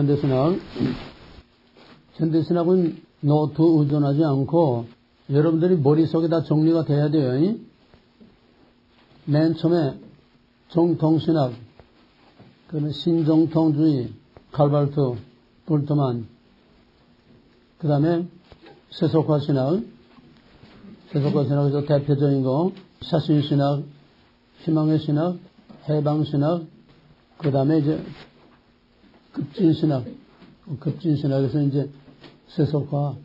현대신학. 현대신학은 노트 의존하지 않고 여러분들이 머릿속에 다 정리가 돼야 돼요. 맨 처음에 정통신학, 그다음에 신정통주의, 칼발트, 볼트만, 그 다음에 세속화신학, 세속화신학에서 대표적인 거, 사신신학, 희망의 신학, 해방신학, 그 다음에 이제 급진신학에서 이제 세속화,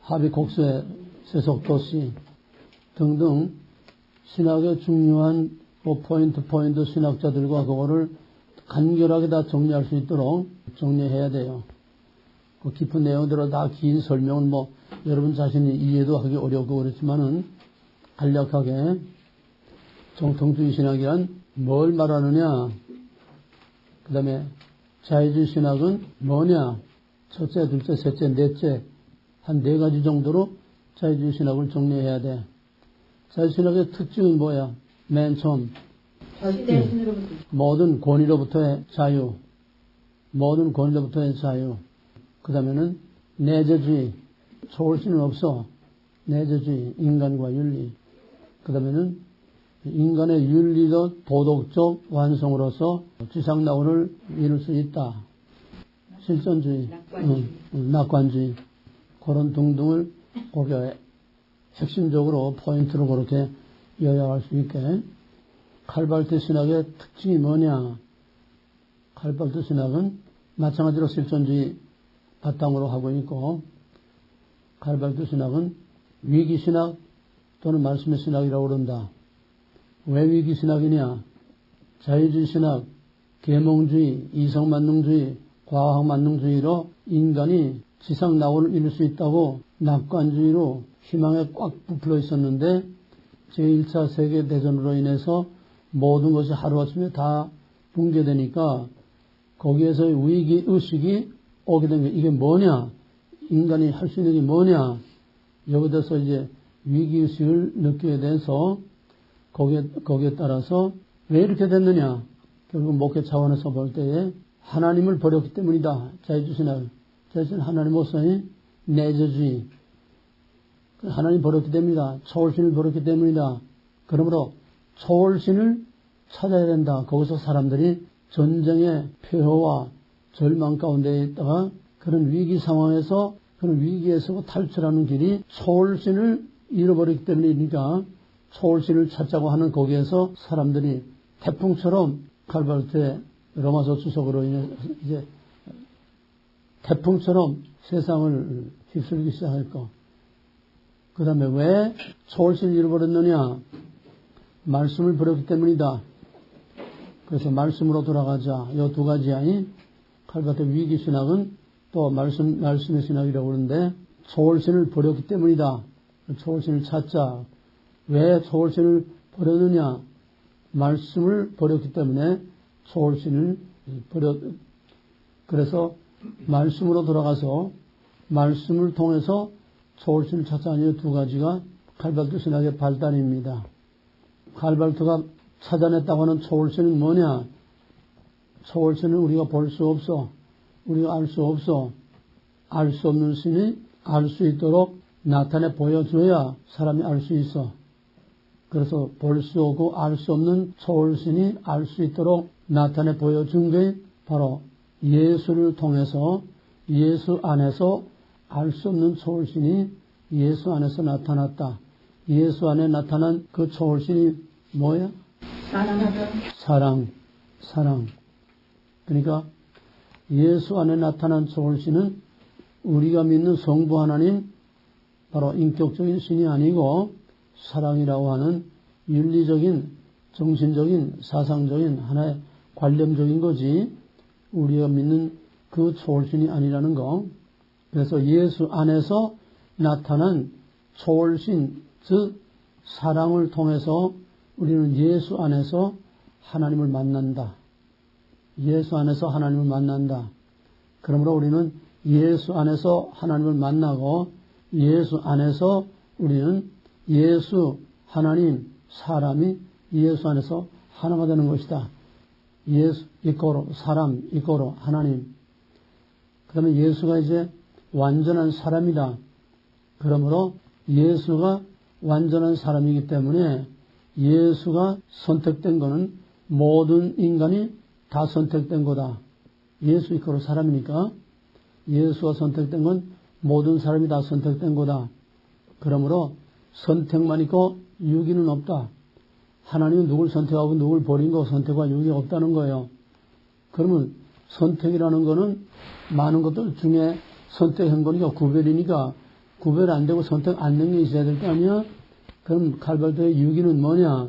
합의곡수의 세속도시 등등 신학의 중요한 포인트 신학자들과 그거를 간결하게 다 정리할 수 있도록 정리해야 돼요. 그 깊은 내용대로 다 긴 설명은 여러분 자신이 이해도 하기 어렵고 그렇지만은 간략하게 정통주의 신학이란 뭘 말하느냐, 그 다음에 자유주의 신학은 뭐냐, 첫째, 둘째, 셋째, 넷째, 한 4가지 정도로 자유주의 신학을 정리해야 돼. 자유주의 신학의 특징은 뭐야? 맨 처음 모든 권위로부터의 자유, 모든 권위로부터의 자유. 그 다음에는 내재주의, 초월신은 없어. 내재주의, 인간과 윤리. 그 다음에는 인간의 윤리도 도덕적 완성으로서 지상낙원을 이룰 수 있다. 실존주의, 낙관주의, 그런 등등을 거기에 핵심적으로 포인트로 그렇게 요약할 수 있게. 칼발트 신학의 특징이 뭐냐? 칼발트 신학은 마찬가지로 실존주의 바탕으로 하고 있고, 칼발트 신학은 위기신학 또는 말씀의 신학이라고 그런다. 왜 위기신학이냐? 자유주의 신학, 계몽주의, 이성만능주의, 과학만능주의로 인간이 지상낙원을 이룰 수 있다고 낙관주의로 희망에 꽉 부풀어 있었는데 제1차 세계대전으로 인해서 모든 것이 하루아침에 다 붕괴되니까 거기에서의 위기의식이 오게 된 게 이게 뭐냐? 인간이 할 수 있는 게 뭐냐? 여기서 이제 위기의식을 느끼게 돼서 거기에 따라서 왜 이렇게 됐느냐? 결국 목회 차원에서 볼 때에 하나님을 버렸기 때문이다. 자유주의 신학. 자유주의는 하나님 없어요. 내재주의. 하나님 버렸기 때문이다. 초월신을 버렸기 때문이다. 그러므로 초월신을 찾아야 된다. 거기서 사람들이 전쟁의 폐허와 절망 가운데 있다가 그런 위기 상황에서 그런 위기에서 탈출하는 길이 초월신을 잃어버렸기 때문이니까 초월신을 찾자고 하는 거기에서 사람들이 태풍처럼 칼발트의 로마서 주석으로 인해 이제 태풍처럼 세상을 휩쓸기 시작했고, 그 다음에 왜 초월신을 잃어버렸느냐? 말씀을 버렸기 때문이다. 그래서 말씀으로 돌아가자. 이 2가지야. 칼발트 위기신학은 또 말씀의 신학이라고 그러는데 초월신을 버렸기 때문이다. 초월신을 찾자. 왜 초월신을 버렸느냐? 말씀을 버렸기 때문에 초월신을 그래서 말씀으로 돌아가서 말씀을 통해서 초월신을 찾자는 2가지가 칼발트 신학의 발단입니다. 칼발트가 찾아냈다고 하는 초월신은 뭐냐? 초월신은 우리가 볼 수 없어. 우리가 알 수 없어. 알 수 없는 신이 알 수 있도록 나타내 보여줘야 사람이 알 수 있어. 그래서 볼 수 없고 알 수 없는 초월신이 알 수 있도록 나타내 보여준 게 바로 예수를 통해서 예수 안에서 알 수 없는 초월신이 예수 안에서 나타났다. 예수 안에 나타난 그 초월신이 뭐야? 사랑. 그러니까 예수 안에 나타난 초월신은 우리가 믿는 성부 하나님, 바로 인격적인 신이 아니고 사랑이라고 하는 윤리적인, 정신적인, 사상적인 하나의 관념적인 거지 우리가 믿는 그 초월신이 아니라는 거. 그래서 예수 안에서 나타난 초월신, 즉 사랑을 통해서 우리는 예수 안에서 하나님을 만난다. 예수 안에서 하나님을 만난다. 그러므로 우리는 예수 안에서 하나님을 만나고 예수 안에서 우리는 예수, 하나님, 사람이 예수 안에서 하나가 되는 것이다. 예수 이꼬로 사람 이꼬로 하나님. 그 다음에 예수가 이제 완전한 사람이다. 그러므로 예수가 완전한 사람이기 때문에 예수가 선택된 거는 모든 인간이 다 선택된 거다. 예수 이코로 사람이니까 예수가 선택된 건 모든 사람이 다 선택된 거다. 그러므로 선택만 있고 유기는 없다. 하나님은 누굴 선택하고 누굴 버린 거 선택과 유기가 없다는 거예요. 그러면 선택이라는 거는 많은 것들 중에 선택한 거니까 구별이니까 구별 안 되고 선택 안 된 게 있어야 될 거 아니야? 그럼 칼발도의 유기는 뭐냐?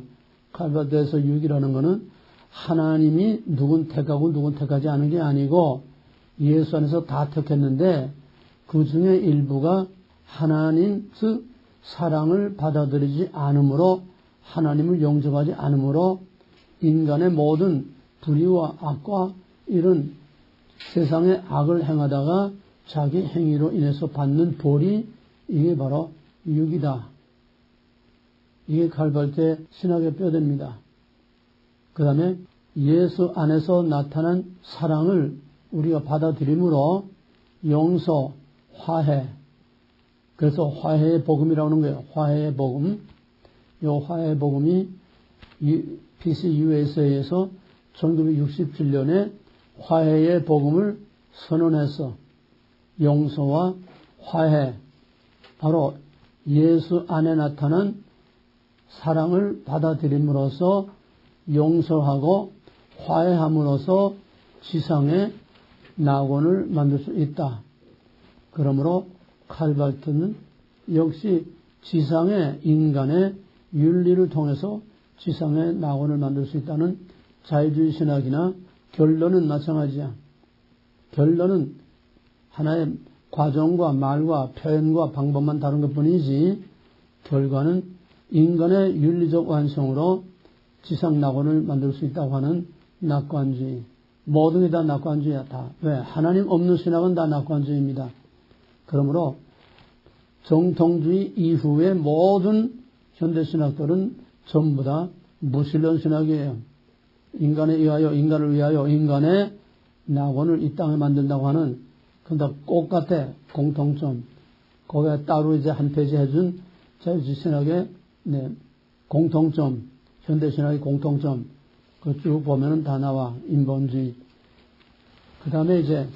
칼발도에서 유기라는 거는 하나님이 누군 택하고 누군 택하지 않은 게 아니고 예수 안에서 다 택했는데 그 중에 일부가 하나님 즉 사랑을 받아들이지 않으므로 하나님을 영접하지 않으므로 인간의 모든 불의와 악과 이런 세상의 악을 행하다가 자기 행위로 인해서 받는 벌이 이게 바로 육이다. 이게 칼발도의 신학의 뼈대입니다. 그 다음에 예수 안에서 나타난 사랑을 우리가 받아들임으로 용서, 화해. 그래서 화해의 복음이라고 하는 거예요. 화해의 복음. 이 화해의 복음이 PCUSA에서 1967년에 화해의 복음을 선언해서 용서와 화해, 바로 예수 안에 나타난 사랑을 받아들임으로써 용서하고 화해함으로써 지상의 낙원을 만들 수 있다. 그러므로 칼발트는 역시 지상의 인간의 윤리를 통해서 지상의 낙원을 만들 수 있다는 자유주의 신학이나 결론은 마찬가지야. 결론은 하나의 과정과 말과 표현과 방법만 다른 것뿐이지 결과는 인간의 윤리적 완성으로 지상 낙원을 만들 수 있다고 하는 낙관주의. 모든 게 다 낙관주의야. 다. 왜? 하나님 없는 신학은 다 낙관주의입니다. 그러므로 정통주의 이후의 모든 현대신학들은 전부 다 무신론 신학이에요. 인간에 의하여 인간을 위하여 인간의 낙원을 이 땅에 만든다고 하는 근데 꼭 같아. 공통점. 거기에 따로 이제 한 페이지 해준 자유주의 신학의 공통점, 현대신학의 공통점. 그 쭉 보면은 다 나와. 인본주의. 그 다음에 이제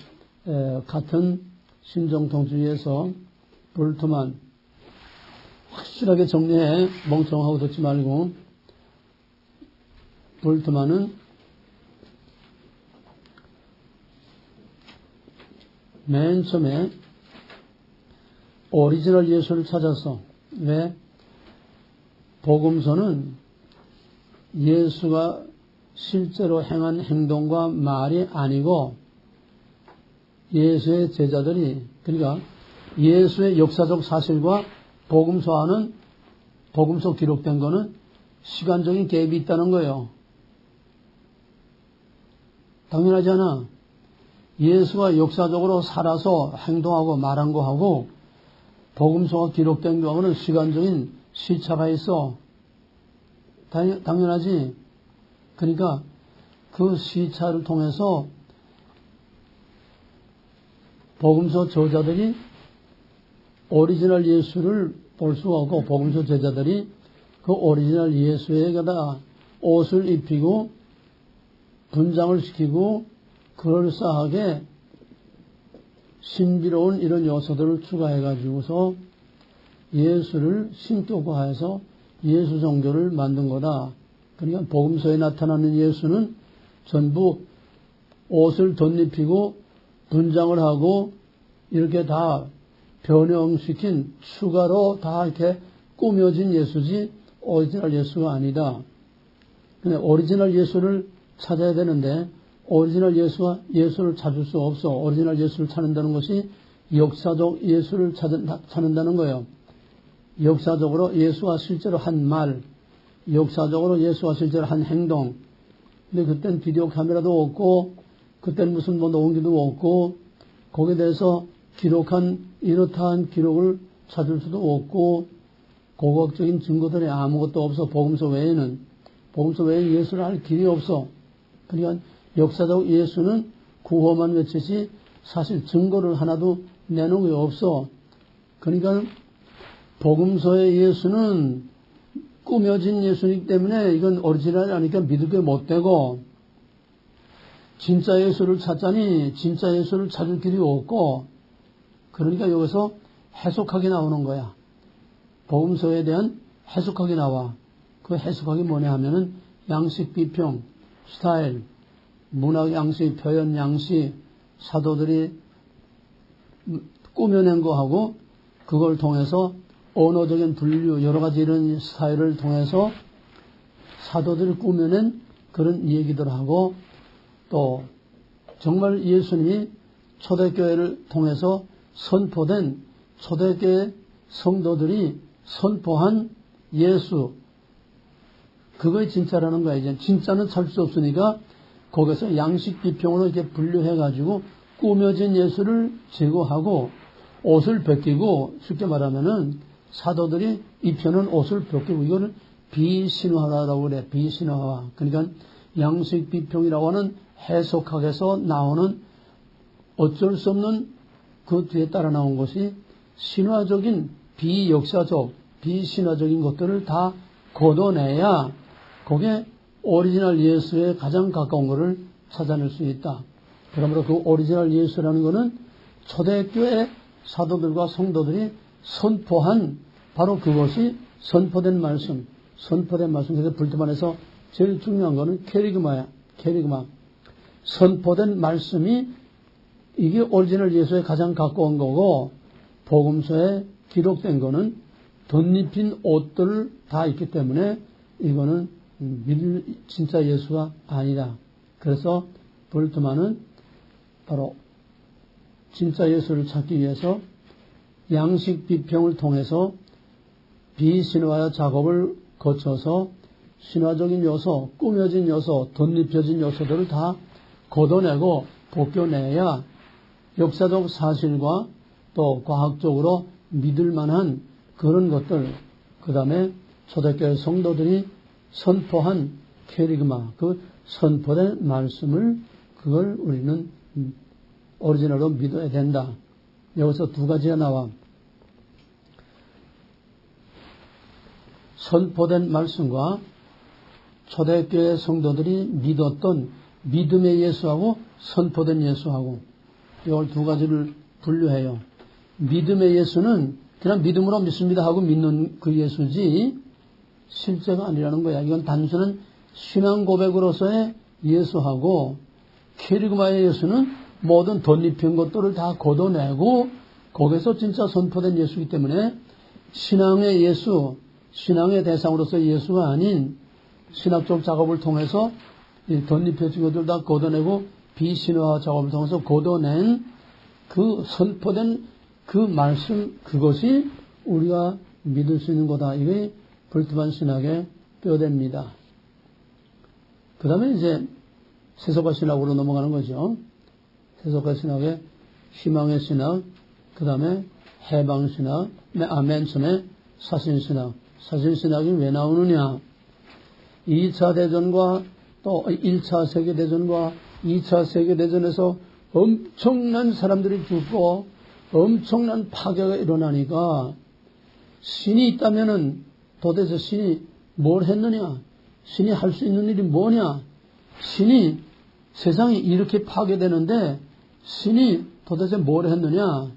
같은 신정통주의에서 볼트만 확실하게 정리해. 멍청하고 듣지 말고. 볼트만은 맨 처음에 오리지널 예수를 찾았어. 왜? 복음서는 예수가 실제로 행한 행동과 말이 아니고 예수의 제자들이 그러니까 예수의 역사적 사실과 복음서 기록된 거는 시간적인 갭이 있다는 거예요. 당연하지 않아. 예수가 역사적으로 살아서 행동하고 말한 거하고 복음서가 기록된 거하고는 시간적인 시차가 있어. 당연하지. 그러니까 그 시차를 통해서 복음서 저자들이 오리지널 예수를 볼 수가 없고 복음서 제자들이 그 오리지널 예수에게다가 옷을 입히고 분장을 시키고 그럴싸하게 신비로운 이런 요소들을 추가해가지고서 예수를 신격화해서 예수 종교를 만든 거다. 그러니까 복음서에 나타나는 예수는 전부 옷을 덧입히고 분장을 하고 이렇게 다 변형시킨 추가로 다 이렇게 꾸며진 예수지 오리지널 예수가 아니다. 근데 오리지널 예수를 찾아야 되는데 오리지널 예수를 찾을 수 없어. 오리지널 예수를 찾는다는 것이 역사적 예수를 찾는다는 거예요. 역사적으로 예수가 실제로 한 말, 역사적으로 예수가 실제로 한 행동. 근데 그땐 비디오 카메라도 없고, 그땐 무슨 뭐 녹음기도 없고, 거기에 대해서 기록한 이렇다한 기록을 찾을 수도 없고, 고고학적인 증거들이 아무것도 없어. 복음서 외에는. 복음서 외에 예수를 할 길이 없어. 그러니까 역사적 예수는 구호만 외치지 사실 증거를 하나도 내놓은 게 없어. 그러니까 복음서의 예수는 꾸며진 예수이기 때문에 이건 오리지널이 아니니까 믿을 게 못 되고, 진짜 예수를 찾자니 진짜 예수를 찾을 길이 없고, 그러니까 여기서 해석하게 나오는 거야. 복음서에 대한 해석하게 나와. 그 해석하기 뭐냐 하면은 양식 비평, 스타일, 문학 양식, 표현 양식, 사도들이 꾸며낸 거하고 그걸 통해서 언어적인 분류, 여러 가지 이런 스타일을 통해서 사도들이 꾸며낸 그런 얘기들하고, 또 정말 예수님이 초대교회를 통해서 선포된 초대교회 성도들이 선포한 예수, 그거의 진짜라는 거야. 이제 진짜는 찾을 수 없으니까 거기서 양식 비평으로 이렇게 분류해가지고 꾸며진 예수를 제거하고 옷을 벗기고, 쉽게 말하면은 사도들이 입혀놓은 옷을 벗기고, 이거는 비신화라고 그래. 비신화. 그러니까 양식 비평이라고 하는 해석학에서 나오는 어쩔 수 없는 그 뒤에 따라 나온 것이 신화적인 비역사적, 비신화적인 것들을 다 걷어내야 그게 오리지널 예수에 가장 가까운 것을 찾아낼 수 있다. 그러므로 그 오리지널 예수라는 것은 초대교회 사도들과 성도들이 선포한 바로 그것이 선포된 말씀, 그래서 불트만에서 제일 중요한 것은 캐리그마야. 캐리그마. 선포된 말씀이 이게 오리지널 예수에 가장 가까운 거고, 복음서에 기록된 거는 덧입힌 옷들을 다 있기 때문에 이거는 믿을 진짜 예수가 아니다. 그래서 볼트만은 바로 진짜 예수를 찾기 위해서 양식 비평을 통해서 비신화 작업을 거쳐서 신화적인 요소, 꾸며진 요소, 덧입혀진 요소들을 다 걷어내고 벗겨내야 역사적 사실과 또 과학적으로 믿을 만한 그런 것들, 그 다음에 초대교회 성도들이 선포한 캐리그마, 그 선포된 말씀을, 그걸 우리는 오리지널로 믿어야 된다. 여기서 두 가지가 나와. 선포된 말씀과 초대교회 성도들이 믿었던 믿음의 예수하고 선포된 예수하고, 이걸 두 가지를 분류해요. 믿음의 예수는 그냥 믿음으로 믿습니다 하고 믿는 그 예수지 실제가 아니라는 거야. 이건 단순한 신앙 고백으로서의 예수하고, 캐리그마의 예수는 모든 덧입힌 것들을 다 걷어내고 거기서 진짜 선포된 예수이기 때문에 신앙의 예수, 신앙의 대상으로서의 예수가 아닌 신학적 작업을 통해서 덧입혀진 것들 다 걷어내고 비신화 작업을 통해서 걷어낸 그 선포된 그 말씀, 그것이 우리가 믿을 수 있는 거다. 이게 볼트만 신학의 뼈대입니다. 그 다음에 이제 세속화 신학으로 넘어가는 거죠. 세속화 신학의 희망의 신학, 그 다음에 해방 신학, 맨 처음에 사신 신학. 사신 신학이 왜 나오느냐? 2차 대전과 또 1차 세계대전과 2차 세계대전에서 엄청난 사람들이 죽고 엄청난 파괴가 일어나니까 신이 있다면은 도대체 신이 뭘 했느냐? 신이 할 수 있는 일이 뭐냐? 신이 세상이 이렇게 파괴되는데 신이 도대체 뭘 했느냐?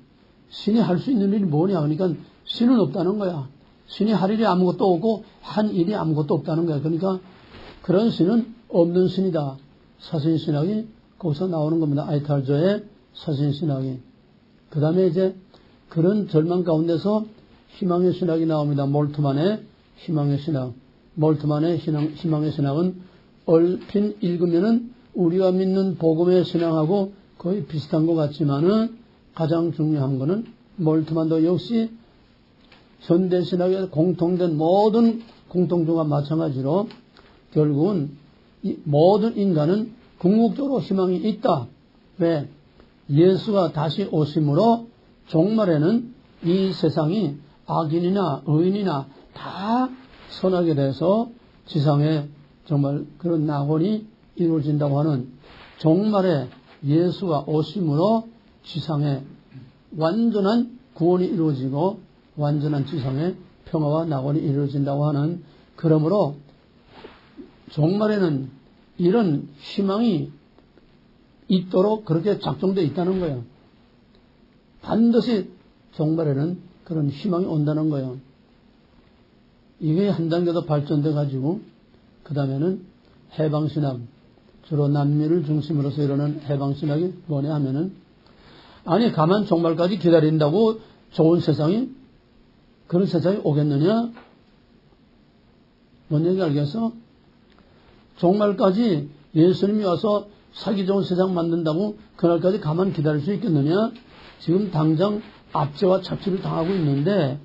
신이 할 수 있는 일이 뭐냐? 그러니까 신은 없다는 거야. 신이 할 일이 아무것도 없고 한 일이 아무것도 없다는 거야. 그러니까 그런 신은 없는 신이다. 사신신학이 거기서 나오는 겁니다. 아이탈저의 사신신학이. 그 다음에 이제 그런 절망 가운데서 희망의 신학이 나옵니다. 몰트만의 희망의 신학. 몰트만의 희망의 신학은 얼핏 읽으면은 우리가 믿는 복음의 신앙하고 거의 비슷한 것 같지만은 가장 중요한 거는 몰트만도 역시 현대신학에 공통된 모든 공통점과 마찬가지로 결국은 모든 인간은 궁극적으로 희망이 있다. 왜? 예수가 다시 오심으로 종말에는 이 세상이 악인이나 의인이나 다 선하게 돼서 지상에 정말 그런 낙원이 이루어진다고 하는 종말에 예수가 오심으로 지상에 완전한 구원이 이루어지고 완전한 지상에 평화와 낙원이 이루어진다고 하는, 그러므로 종말에는 이런 희망이 있도록 그렇게 작정되어 있다는 거예요. 반드시 종말에는 그런 희망이 온다는 거예요. 이게 한 단계 더 발전돼 가지고 그 다음에는 해방신학, 주로 남미를 중심으로서 이루는 해방신학이 뭐냐 하면은, 아니 가만 종말까지 기다린다고 좋은 세상이, 그런 세상이 오겠느냐? 뭔 얘기 알겠어? 종말까지 예수님이 와서 살기 좋은 세상 만든다고 그날까지 가만 기다릴 수 있겠느냐? 지금 당장 압제와 착취를 당하고 있는데,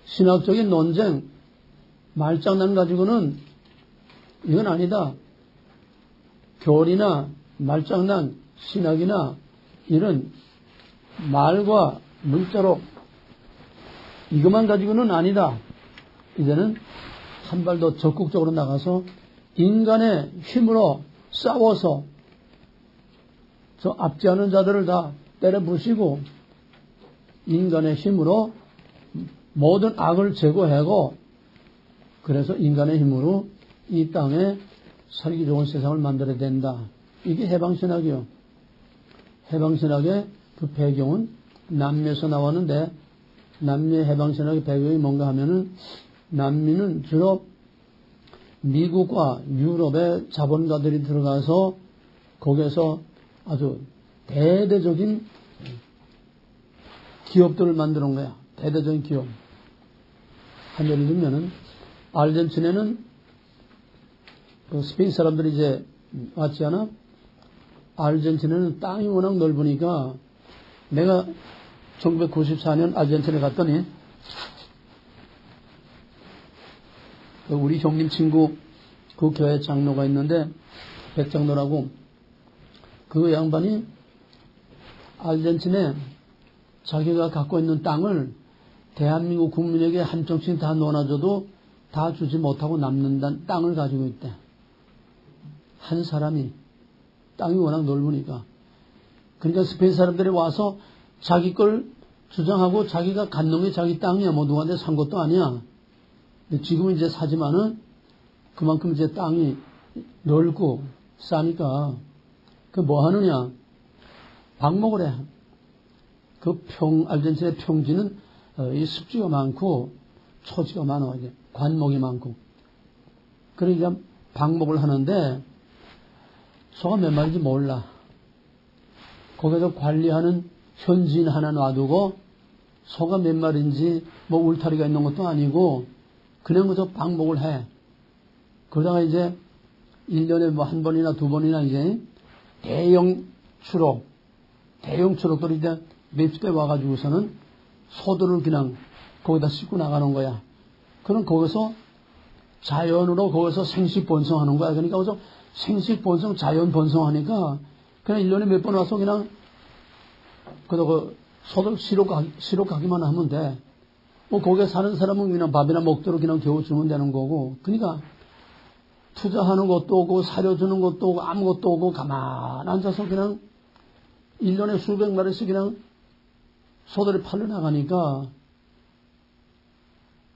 신학적인 논쟁, 말장난 가지고는 이건 아니다. 교리나 말장난, 신학이나 이런 말과 문자로 이것만 가지고는 아니다. 이제는 한 발 더 적극적으로 나가서 인간의 힘으로 싸워서 저 압제하는 자들을 다 때려 부시고 인간의 힘으로 모든 악을 제거하고, 그래서 인간의 힘으로 이 땅에 살기 좋은 세상을 만들어야 된다. 이게 해방신학이요. 해방신학의 그 배경은 남미에서 나왔는데, 남미의 해방신학의 배경이 뭔가 하면은, 남미는 주로 미국과 유럽의 자본가들이 들어가서 거기에서 아주 대대적인 기업들을 만드는 거야. 대대적인 기업. 한 예를 들면은 아르헨티나는 그 스페인 사람들이 이제 왔지 않아? 아르헨티나는 땅이 워낙 넓으니까, 내가 1994년 아르헨티나에 갔더니 우리 형님 친구 그 교회 장로가 있는데, 백장로라고, 그 양반이 아르헨티나에 자기가 갖고 있는 땅을 대한민국 국민에게 한 쪽씩 다 놓아줘도 다 주지 못하고 남는 땅을 가지고 있대. 한 사람이. 땅이 워낙 넓으니까. 그러니까 스페인 사람들이 와서 자기 걸 주장하고 자기가 갖는 게 자기 땅이야. 뭐 누구한테 산 것도 아니야. 근데 지금은 이제 사지만은 그만큼 이제 땅이 넓고 싸니까 그 뭐 하느냐. 방목을 해. 그 아르헨티나의 평지는 이 습지가 많고 초지가 많아. 이제 관목이 많고. 그러니까 방목을 하는데 소가 몇 마리인지 몰라. 거기서 관리하는 현지인 하나 놔두고 소가 몇 마리인지 뭐 울타리가 있는 것도 아니고 그냥 그저 방목을 해. 그러다가 이제 1년에 뭐 한 번이나 두 번이나 이제 대형 추록들이 이제 몇십 대 와가지고서는 소들을 그냥 거기다 싣고 나가는 거야. 그럼 거기서 자연으로 거기서 생식 번성하는 거야. 그러니까 거기서 생식 번성, 자연 번성하니까 그냥 1년에 몇 번 와서 그냥 그 소들 시로 가기만 하면 돼. 뭐 거기에 사는 사람은 그냥 밥이나 먹도록 그냥 겨우 주면 되는 거고. 그러니까 투자하는 것도 오고 사려주는 것도 오고 아무것도 오고 가만 앉아서 그냥 1년에 수백 마리씩 그냥 소들이 팔려 나가니까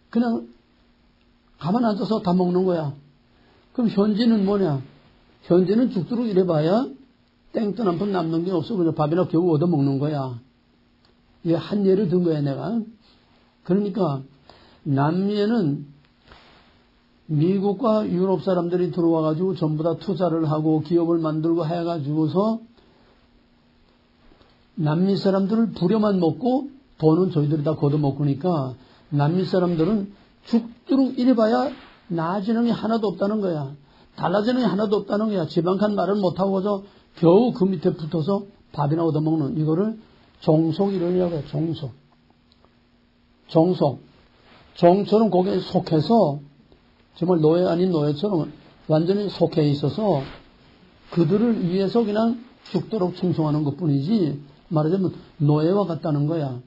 그냥 가만 앉아서 다 먹는 거야. 그럼 현지는 뭐냐? 현지는 죽도록 일해봐야 땡돈 한 푼 남는 게 없어. 그냥 밥이나 겨우 얻어 먹는 거야. 이게 한 예를 든 거야, 내가. 그러니까 남미에는 미국과 유럽 사람들이 들어와가지고 전부 다 투자를 하고 기업을 만들고 해가지고서 남미 사람들을 부려만 먹고 돈은 저희들이 다 걷어먹으니까 남미 사람들은 죽도록 일해봐야 나아지는 게 하나도 없다는 거야. 달라지는 게 하나도 없다는 거야. 지방칸 말을 못하고서 겨우 그 밑에 붙어서 밥이나 얻어먹는 이거를 종속이론이라고 해요. 종소는 거기에 속해서 정말 노예 아닌 노예처럼 완전히 속해 있어서 그들을 위해서 그냥 죽도록 충성하는 것뿐이지 말하자면 노예와 같다는 거야.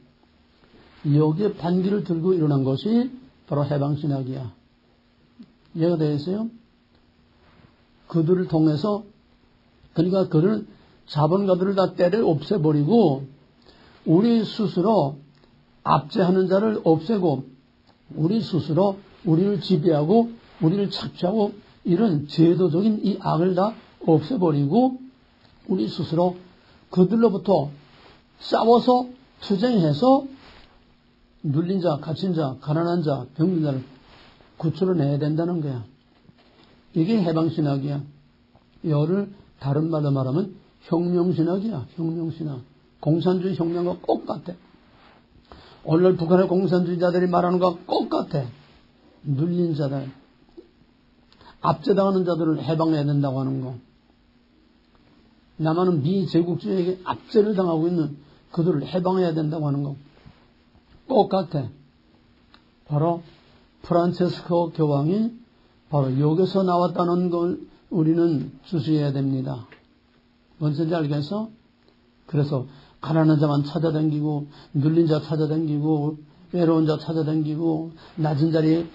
여기에 반기를 들고 일어난 것이 바로 해방신학이야. 이해가 되겠어요? 그들을 통해서 그러니까 그를 자본가들을 다 때려 없애버리고 우리 스스로 압제하는 자를 없애고 우리 스스로 우리를 지배하고 우리를 착취하고 이런 제도적인 이 악을 다 없애버리고 우리 스스로 그들로부터 싸워서 투쟁해서 눌린 자, 갇힌 자, 가난한 자, 병든 자를 구출해내야 된다는 거야. 이게 해방신학이야. 이거를 다른 말로 말하면 혁명신학이야. 혁명신학. 공산주의 혁명과 똑같아. 오늘 북한의 공산주의자들이 말하는 것과 똑같아. 눌린 자들, 압제당하는 자들을 해방해야 된다고 하는 거. 남한은 미제국주의에게 압제를 당하고 있는 그들을 해방해야 된다고 하는 거. 똑같아. 바로 프란체스코 교황이 바로 여기서 나왔다는 걸 우리는 주시해야 됩니다. 뭔지 알겠어? 그래서 가난한 자만 찾아다니고 눌린 자 찾아다니고 외로운 자 찾아다니고 낮은 자리에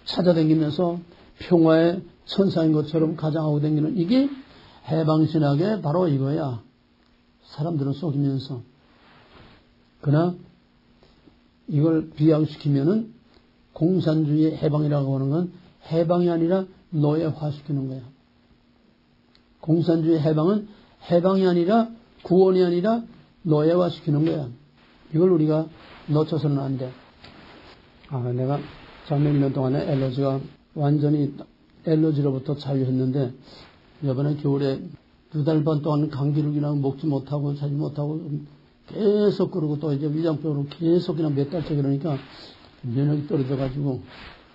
찾아다니면서 평화의 천사인 것처럼 가장하고 다니는 이게 해방신학의 바로 이거야. 사람들을 속이면서. 그러나 이걸 비약시키면은 공산주의의 해방이라고 하는 건 해방이 아니라 노예화시키는 거야. 공산주의 해방은 해방이 아니라 구원이 아니라 노예화시키는 거야. 이걸 우리가 놓쳐서는 안 돼. 내가 작년 1년 동안에 엘러지가 완전히 엘러지로부터 자유했는데 이번에 겨울에 2달 반 동안 감기를 그냥 먹지 못하고 자지 못하고 계속 그러고 또 이제 위장병으로 계속 그냥 몇 달째 그러니까 면역이 떨어져가지고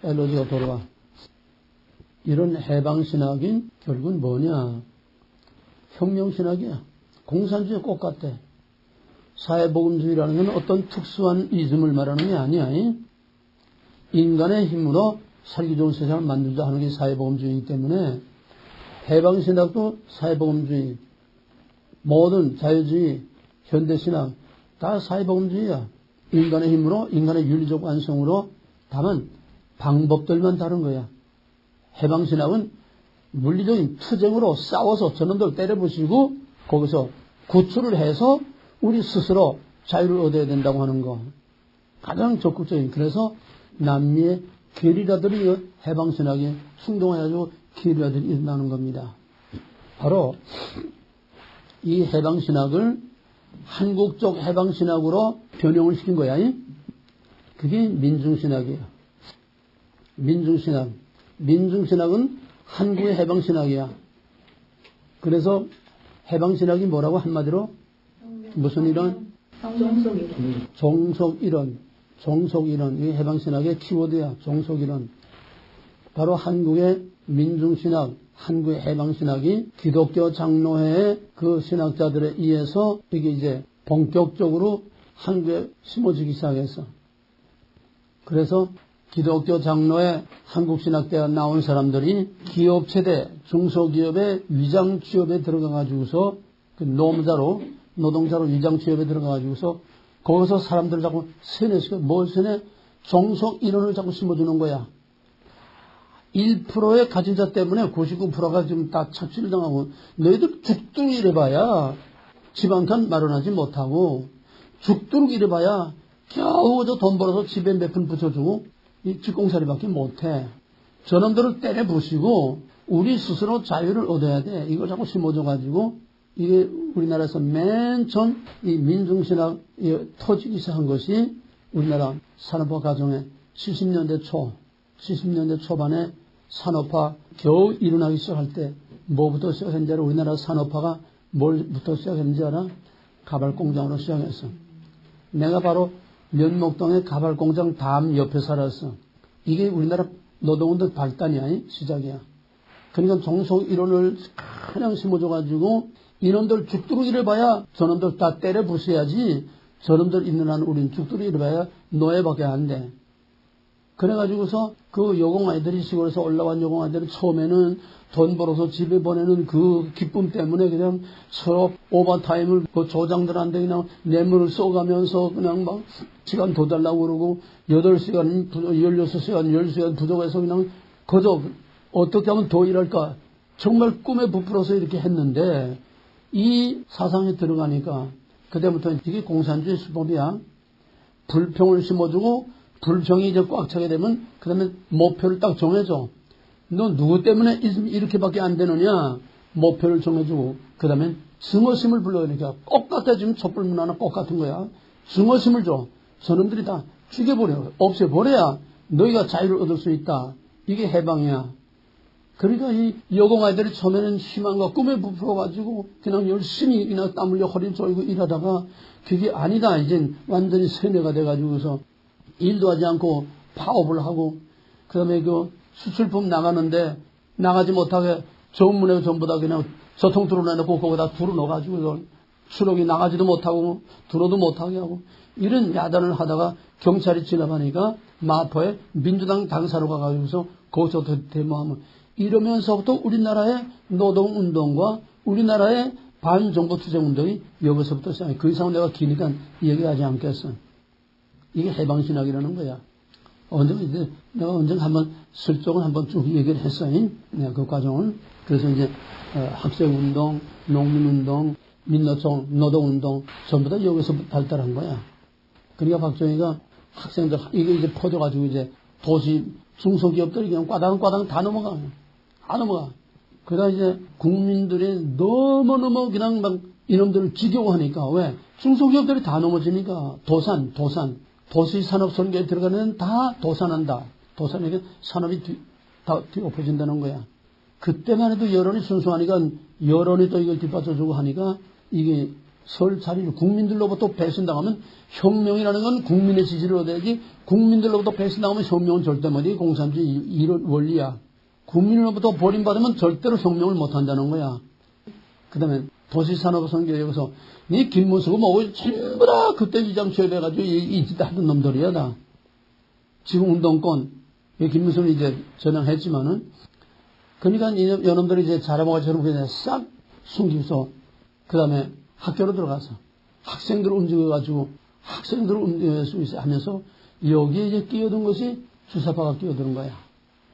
엘러지가 돌아와. 이런 해방신학이 결국은 뭐냐? 혁명신학이야. 공산주의 똑같아. 사회복음주의라는 건 어떤 특수한 이즘을 말하는 게 아니야. 인간의 힘으로 살기 좋은 세상을 만들자 하는 게 사회복음주의이기 때문에 해방신학도 사회복음주의, 모든 자유주의, 현대신학 다 사회복음주의야. 인간의 힘으로, 인간의 윤리적 완성으로, 다만 방법들만 다른 거야. 해방신학은 물리적인 투쟁으로 싸워서 저놈들 때려부시고 거기서 구출을 해서 우리 스스로 자유를 얻어야 된다고 하는 거. 가장 적극적인. 그래서 남미의 게리라들이 해방신학에 충동해가지고 게리라들이 일어나는 겁니다. 바로 이 해방신학을 한국적 해방신학으로 변형을 시킨 거야. 그게 민중신학이에요. 민중신학. 민중신학은 한국의 해방신학이야. 그래서 해방신학이 뭐라고 한마디로? 무슨 이론? 종속이론. 종속이론. 이게 해방신학의 키워드야. 종속이론. 바로 한국의 민중신학, 한국의 해방신학이 기독교 장로회의 그 신학자들에 의해서 이게 이제 본격적으로 한국에 심어지기 시작했어. 그래서 기독교 장로회 한국신학대가 나온 사람들이 기업체대, 중소기업의 위장 취업에 들어가가지고서 그 노동자로 위장 취업에 들어가가지고서 거기서 사람들 자꾸 세뇌시켜, 뭘 세뇌? 종속 이론을 자꾸 심어주는 거야. 1%의 가진 자 때문에 99%가 지금 다 착취를 당하고 너희들 죽도록 일해봐야 집 한 칸 마련하지 못하고 죽도록 일해봐야 겨우 돈 벌어서 집에 몇 푼 붙여주고 이 뒷공사리밖에 못해. 저놈들을 때려 부시고 우리 스스로 자유를 얻어야 돼. 이걸 자꾸 심어줘가지고 이게 우리나라에서 맨 처음 이 민중신학 터지기 시작한 것이 우리나라 산업화 과정에 70년대 초반에 산업화 겨우 일어나기 시작할 때 뭐부터 시작했는지 알아? 우리나라 산업화가 뭘부터 시작했는지 알아? 가발공장으로 시작했어. 내가 바로 면목동의 가발공장 다음 옆에 살았어. 이게 우리나라 노동운동 발단이야. 시작이야. 그러니까 종속 이론을 그냥 심어줘가지고 이놈들 죽도록 일해봐야 저놈들 다 때려 부숴야지 저놈들 있는 한 우린 죽도록 일해봐야 노예밖에 안 돼. 그래가지고서 그 여공아이들이 시골에서 올라온 여공아이들은 처음에는 돈 벌어서 집에 보내는 그 기쁨 때문에 그냥 서로 오버타임을 그 조장들한테 그냥 뇌물을 쏘가면서 그냥 막 시간 더 달라고 그러고 8시간, 16시간, 10시간 부족해서 그냥 그저 어떻게 하면 더 일할까 정말 꿈에 부풀어서 이렇게 했는데 이 사상에 들어가니까 그때부터 이게 공산주의 수법이야. 불평을 심어주고 불평이 이제 꽉 차게 되면 그 다음에 목표를 딱 정해줘. 너 누구 때문에 이렇게밖에 안 되느냐. 목표를 정해주고 그 다음에 증오심을 불러오니까 똑같아. 지금 촛불 문화나 똑같은 거야. 증오심을 줘. 저놈들이 다 죽여버려. 없애버려야 너희가 자유를 얻을 수 있다. 이게 해방이야. 그러니까 이 여공아이들이 처음에는 희망과 꿈에 부풀어가지고 그냥 열심히 그냥 땀 흘려 허리 쫄고 일하다가 그게 아니다. 이젠 완전히 세뇌가 돼가지고서 일도 하지 않고 파업을 하고 그 다음에 그 수출품 나가는데 나가지 못하게 전문에 전부 다 그냥 저통 뚫어내놓고 거기다 불어넣어가지고 수록이 나가지도 못하고 들어도 못하게 하고 이런 야단을 하다가 경찰이 지나가니까 마포에 민주당 당사로 가가지고서 거기서 데모하면 이러면서부터 우리나라의 노동운동과 우리나라의 반정부 투쟁운동이 여기서부터 시작해. 그 이상 내가 기니까 얘기하지 않겠어. 이게 해방신학이라는 거야. 내가 언젠가 한번 슬쩍은 한번 쭉 얘기를 했어요. 내가 그 과정을. 그래서 이제 학생운동, 농민운동, 민노총, 노동운동 전부 다 여기서 발달한 거야. 그러니까 박정희가 학생들 이게 이제 퍼져가지고 이제 도시 중소기업들이 그냥 꽈당꽈당 다 넘어가. 그러다 이제 국민들이 너무너무 그냥 막 이놈들을 지겨워하니까 왜? 중소기업들이 다 넘어지니까 도시산업설계에 들어가는 다 도산한다. 도산에게 산업이 다 뒤엎어진다는 거야. 그때만 해도 여론이 순수하니까 여론이 또 이걸 뒷받쳐주고 하니까 이게 설 자리를 국민들로부터 배신당하면 혁명이라는 건 국민의 지지를 얻어야지 국민들로부터 배신당하면 혁명은 절대 못해. 공산주의 이런 원리야. 국민으로부터 버림받으면 절대로 혁명을 못한다는 거야. 그 다음에 도시산업선교 여기서 네 김문수고 뭐고 전부 다 그때 위장 취업해가지고 이 짓 하던 놈들이야 다. 지금 운동권 김문수는 이제 전향했지만은 그러니까 이놈들이 이제 자라모가처럼 그냥 싹 숨기서 그 다음에 학교로 들어가서 학생들을 움직여가지고 학생들을 움직일 수 있어 하면서 여기에 이제 끼어든 것이 주사파가 끼어드는 거야.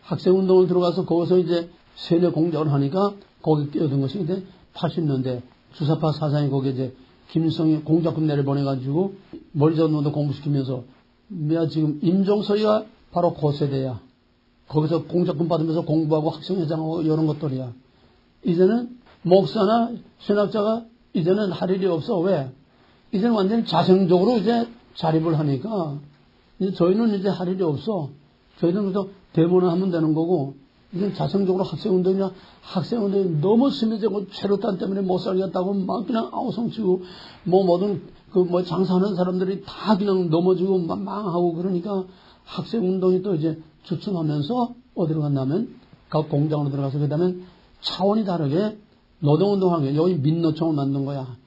학생운동을 들어가서 거기서 이제 세뇌 공작을 하니까 거기 끼어든 것이 이제 80년대 주사파 사상이 거기에 이제 김일성이 공작금 내려보내가지고 머리전문도 공부시키면서 내가 지금 임종서이가 바로 그 세대야. 거기서 공작금 받으면서 공부하고 학생회장하고 이런 것들이야. 이제는 목사나 신학자가 이제는 할 일이 없어. 왜? 이제는 완전히 자생적으로 이제 자립을 하니까 이제 저희는 이제 할 일이 없어. 저희는 그래서 데모를 하면 되는 거고 이제 자생적으로 학생운동이 너무 심해지고 체류탄 때문에 못 살겠다고 막 그냥 아우성치고 뭐든 그 장사하는 사람들이 다 그냥 넘어지고 망하고 그러니까 학생운동이 또 이제 주춤하면서 어디로 갔냐면 각 공장으로 들어가서 그다음에 차원이 다르게 노동운동하는 게 여기 민노총을 만든 거야.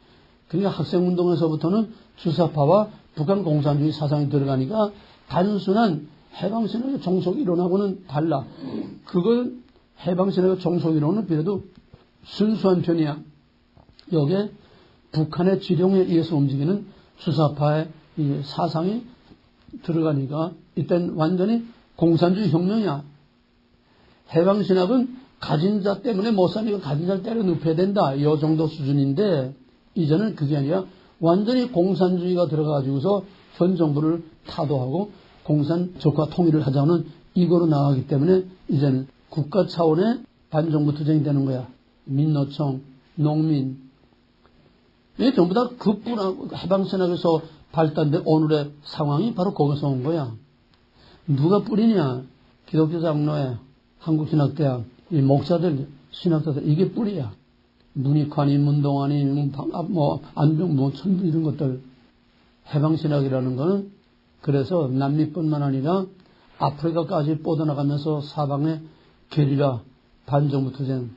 그러니까 학생운동에서부터는 주사파와 북한 공산주의 사상이 들어가니까 단순한 해방신학의 종속 이론하고는 달라. 그걸 해방신학의 종속 이론은 비례도 순수한 편이야. 여기에 북한의 지령에 의해서 움직이는 주사파의 사상이 들어가니까 이땐 완전히 공산주의 혁명이야. 해방신학은 가진 자 때문에 못 사니까 가진 자를 때려 눕혀야 된다. 이 정도 수준인데 이제는 그게 아니라 완전히 공산주의가 들어가지고서 현 정부를 타도하고 공산적과 통일을 하자는 이거로 나가기 때문에 이제는 국가 차원의 반정부 투쟁이 되는 거야. 민노총, 농민. 이게 전부 다 급분하고 해방신학에서 발달된 오늘의 상황이 바로 거기서 온 거야. 누가 뿌리냐? 기독교 장로회, 한국신학대학, 이 목사들, 신학자들, 이게 뿌리야. 문익환이, 문동환이, 안병, 천부 이런 것들. 해방신학이라는 거는 그래서 남미뿐만 아니라 아프리카까지 뻗어나가면서 사방에 게리라, 반정부 투쟁.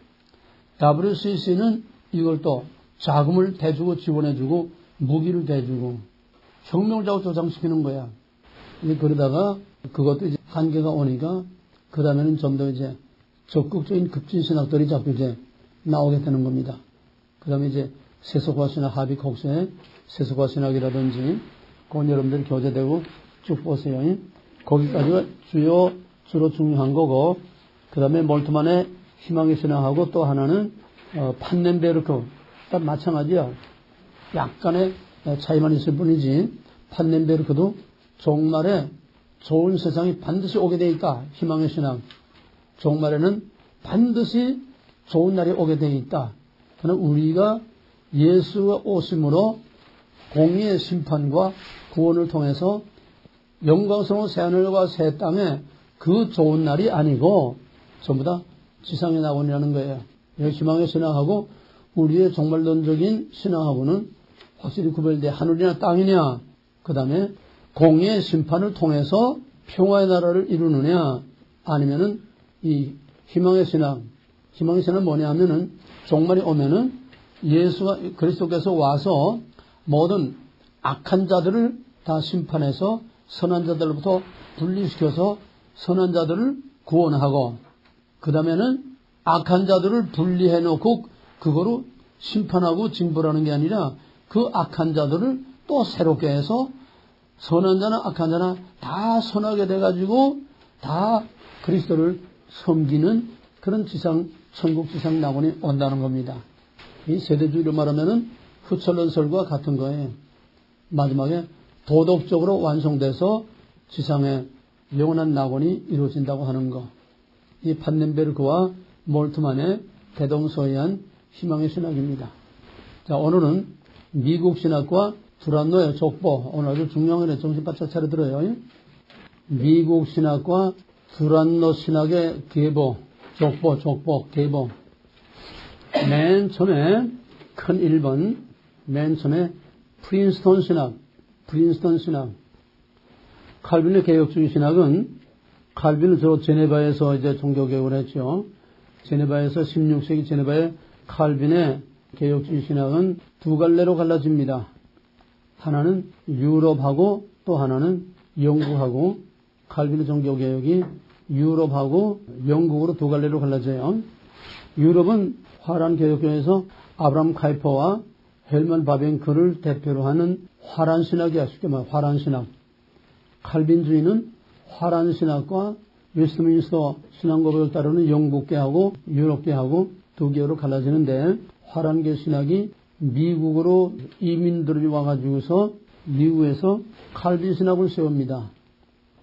WCC는 이걸 또 자금을 대주고 지원해주고 무기를 대주고 혁명을 자꾸 조장시키는 거야. 그러다가 그것도 이제 한계가 오니까 그 다음에는 좀 더 이제 적극적인 급진신학들이 자꾸 이제 나오게 되는 겁니다. 그 다음에 이제 세속화신학 하비콕스의 세속화신학이라든지 그건 여러분들 교재되고 쭉 보세요. 거기까지가 주로 중요한 거고 그 다음에 몰트만의 희망의 신학하고 또 하나는 판넨베르크 다 마찬가지야. 약간의 차이만 있을 뿐이지 판넨베르크도 종말에 좋은 세상이 반드시 오게 돼 있다. 희망의 신앙. 종말에는 반드시 좋은 날이 오게 돼 있다. 그러나 우리가 예수가 오심으로 공의의 심판과 구원을 통해서 영광스러운 새하늘과 새 땅에 그 좋은 날이 아니고 전부 다 지상의 낙원이라는 거예요. 희망의 신앙하고 우리의 종말론적인 신앙하고는 확실히 구별돼. 하늘이나 땅이냐, 그 다음에 공의의 심판을 통해서 평화의 나라를 이루느냐, 아니면은 이 희망의 신앙은 뭐냐 하면은 종말이 오면은 예수가 그리스도께서 와서 모든 악한 자들을 다 심판해서 선한 자들로부터 분리시켜서 선한 자들을 구원하고, 그 다음에는 악한 자들을 분리해 놓고 그거로 심판하고 징벌하는 게 아니라 그 악한 자들을 또 새롭게 해서 선한 자나 악한 자나 다 선하게 돼가지고 다 그리스도를 섬기는 그런 천국 지상 낙원이 온다는 겁니다. 이 세대주의로 말하면은 후철론설과 같은 거예요. 마지막에 도덕적으로 완성돼서 지상에 영원한 낙원이 이루어진다고 하는 거. 이 판넨베르크와 몰트만의 대동소이한 희망의 신학입니다. 자, 오늘은 미국 신학과 두란노의 족보. 오늘 아주 중요한 거네. 정신 바짝 차려 들어요. 미국 신학과 두란노 신학의 계보. 족보, 계보. 맨 처음에 큰 1번, 맨 처음에 프린스턴 신학. 칼빈의 개혁주의 신학은 칼빈은 주로 제네바에서 이제 종교개혁을 했죠. 제네바에서 16세기 제네바의 칼빈의 개혁주의 신학은 두 갈래로 갈라집니다. 하나는 유럽하고 또 하나는 영국하고, 칼빈의 종교개혁이 유럽하고 영국으로 두 갈래로 갈라져요. 유럽은 화란 개혁교에서 아브라함 카이퍼와 헬만 바벤크를 대표로 하는 화란 신학이야. 쉽게 말해 화란 신학. 칼빈주의는 화란 신학과 웨스트민스터 신앙 고백을 따르는 영국계하고 유럽계하고 두 개로 갈라지는데, 화란계 신학이 미국으로 이민들이 와가지고서 미국에서 칼빈 신학을 세웁니다.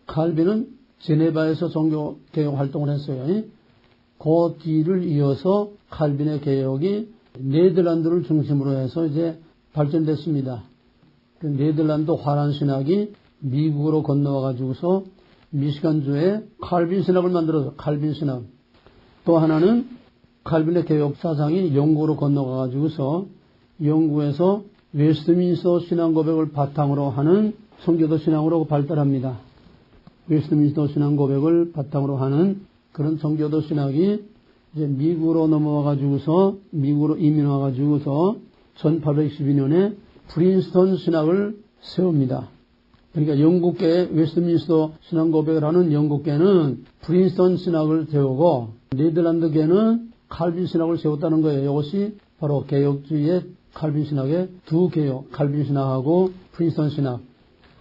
칼빈은 제네바에서 종교개혁 활동을 했어요. 그 뒤를 이어서 칼빈의 개혁이 네덜란드를 중심으로 해서 이제 발전됐습니다. 그 네덜란드 화란 신학이 미국으로 건너와가지고서 미시간주에 칼빈 신학을 만들어서 칼빈 신학. 또 하나는 칼빈의 개혁 사상이 영국으로 건너가가지고서 영국에서 웨스트민스터 신앙 고백을 바탕으로 하는 성교도 신앙으로 발달합니다. 웨스트민스터 신앙 고백을 바탕으로 하는 그런 성교도 신학이 이제 미국으로 넘어와가지고서 미국으로 이민 와가지고서 1812년에 프린스턴 신학을 세웁니다. 그러니까 영국계의 웨스트민스터 신앙 고백을 하는 영국계는 프린스턴 신학을 세우고 네덜란드계는 칼빈 신학을 세웠다는 거예요. 이것이 바로 개혁주의의 칼빈 신학의 두 개혁, 칼빈 신학하고 프린스턴 신학.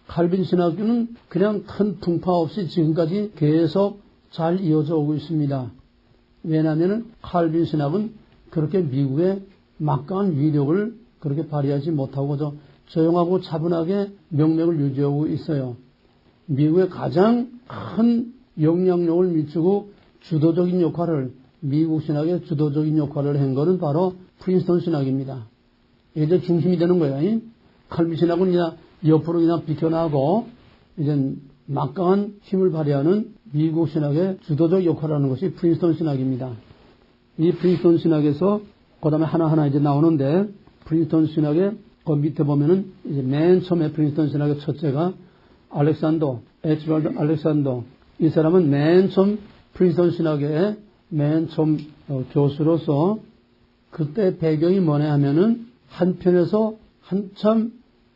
칼빈 신학은 그냥 큰 풍파 없이 지금까지 계속 잘 이어져 오고 있습니다. 왜냐하면 칼빈 신학은 그렇게 미국의 막강한 위력을 그렇게 발휘하지 못하고 조용하고 차분하게 명맥을 유지하고 있어요. 미국의 가장 큰 영향력을 미치고 주도적인 역할을, 미국 신학의 주도적인 역할을 한 것은 바로 프린스턴 신학입니다. 이제 중심이 되는 거예요. 칼빈 신학은 그냥 옆으로 그냥 비켜나고 이제 막강한 힘을 발휘하는 미국 신학의 주도적 역할을 하는 것이 프린스턴 신학입니다. 이 프린스턴 신학에서 그 다음에 하나하나 이제 나오는데, 프린스턴 신학의 그 밑에 보면은 이제 맨 처음에 프린스턴 신학의 첫째가 에치발드 알렉산더. 이 사람은 맨 처음 프린스턴 신학의 맨 처음 교수로서, 그때 배경이 뭐냐 하면은 한편에서 한참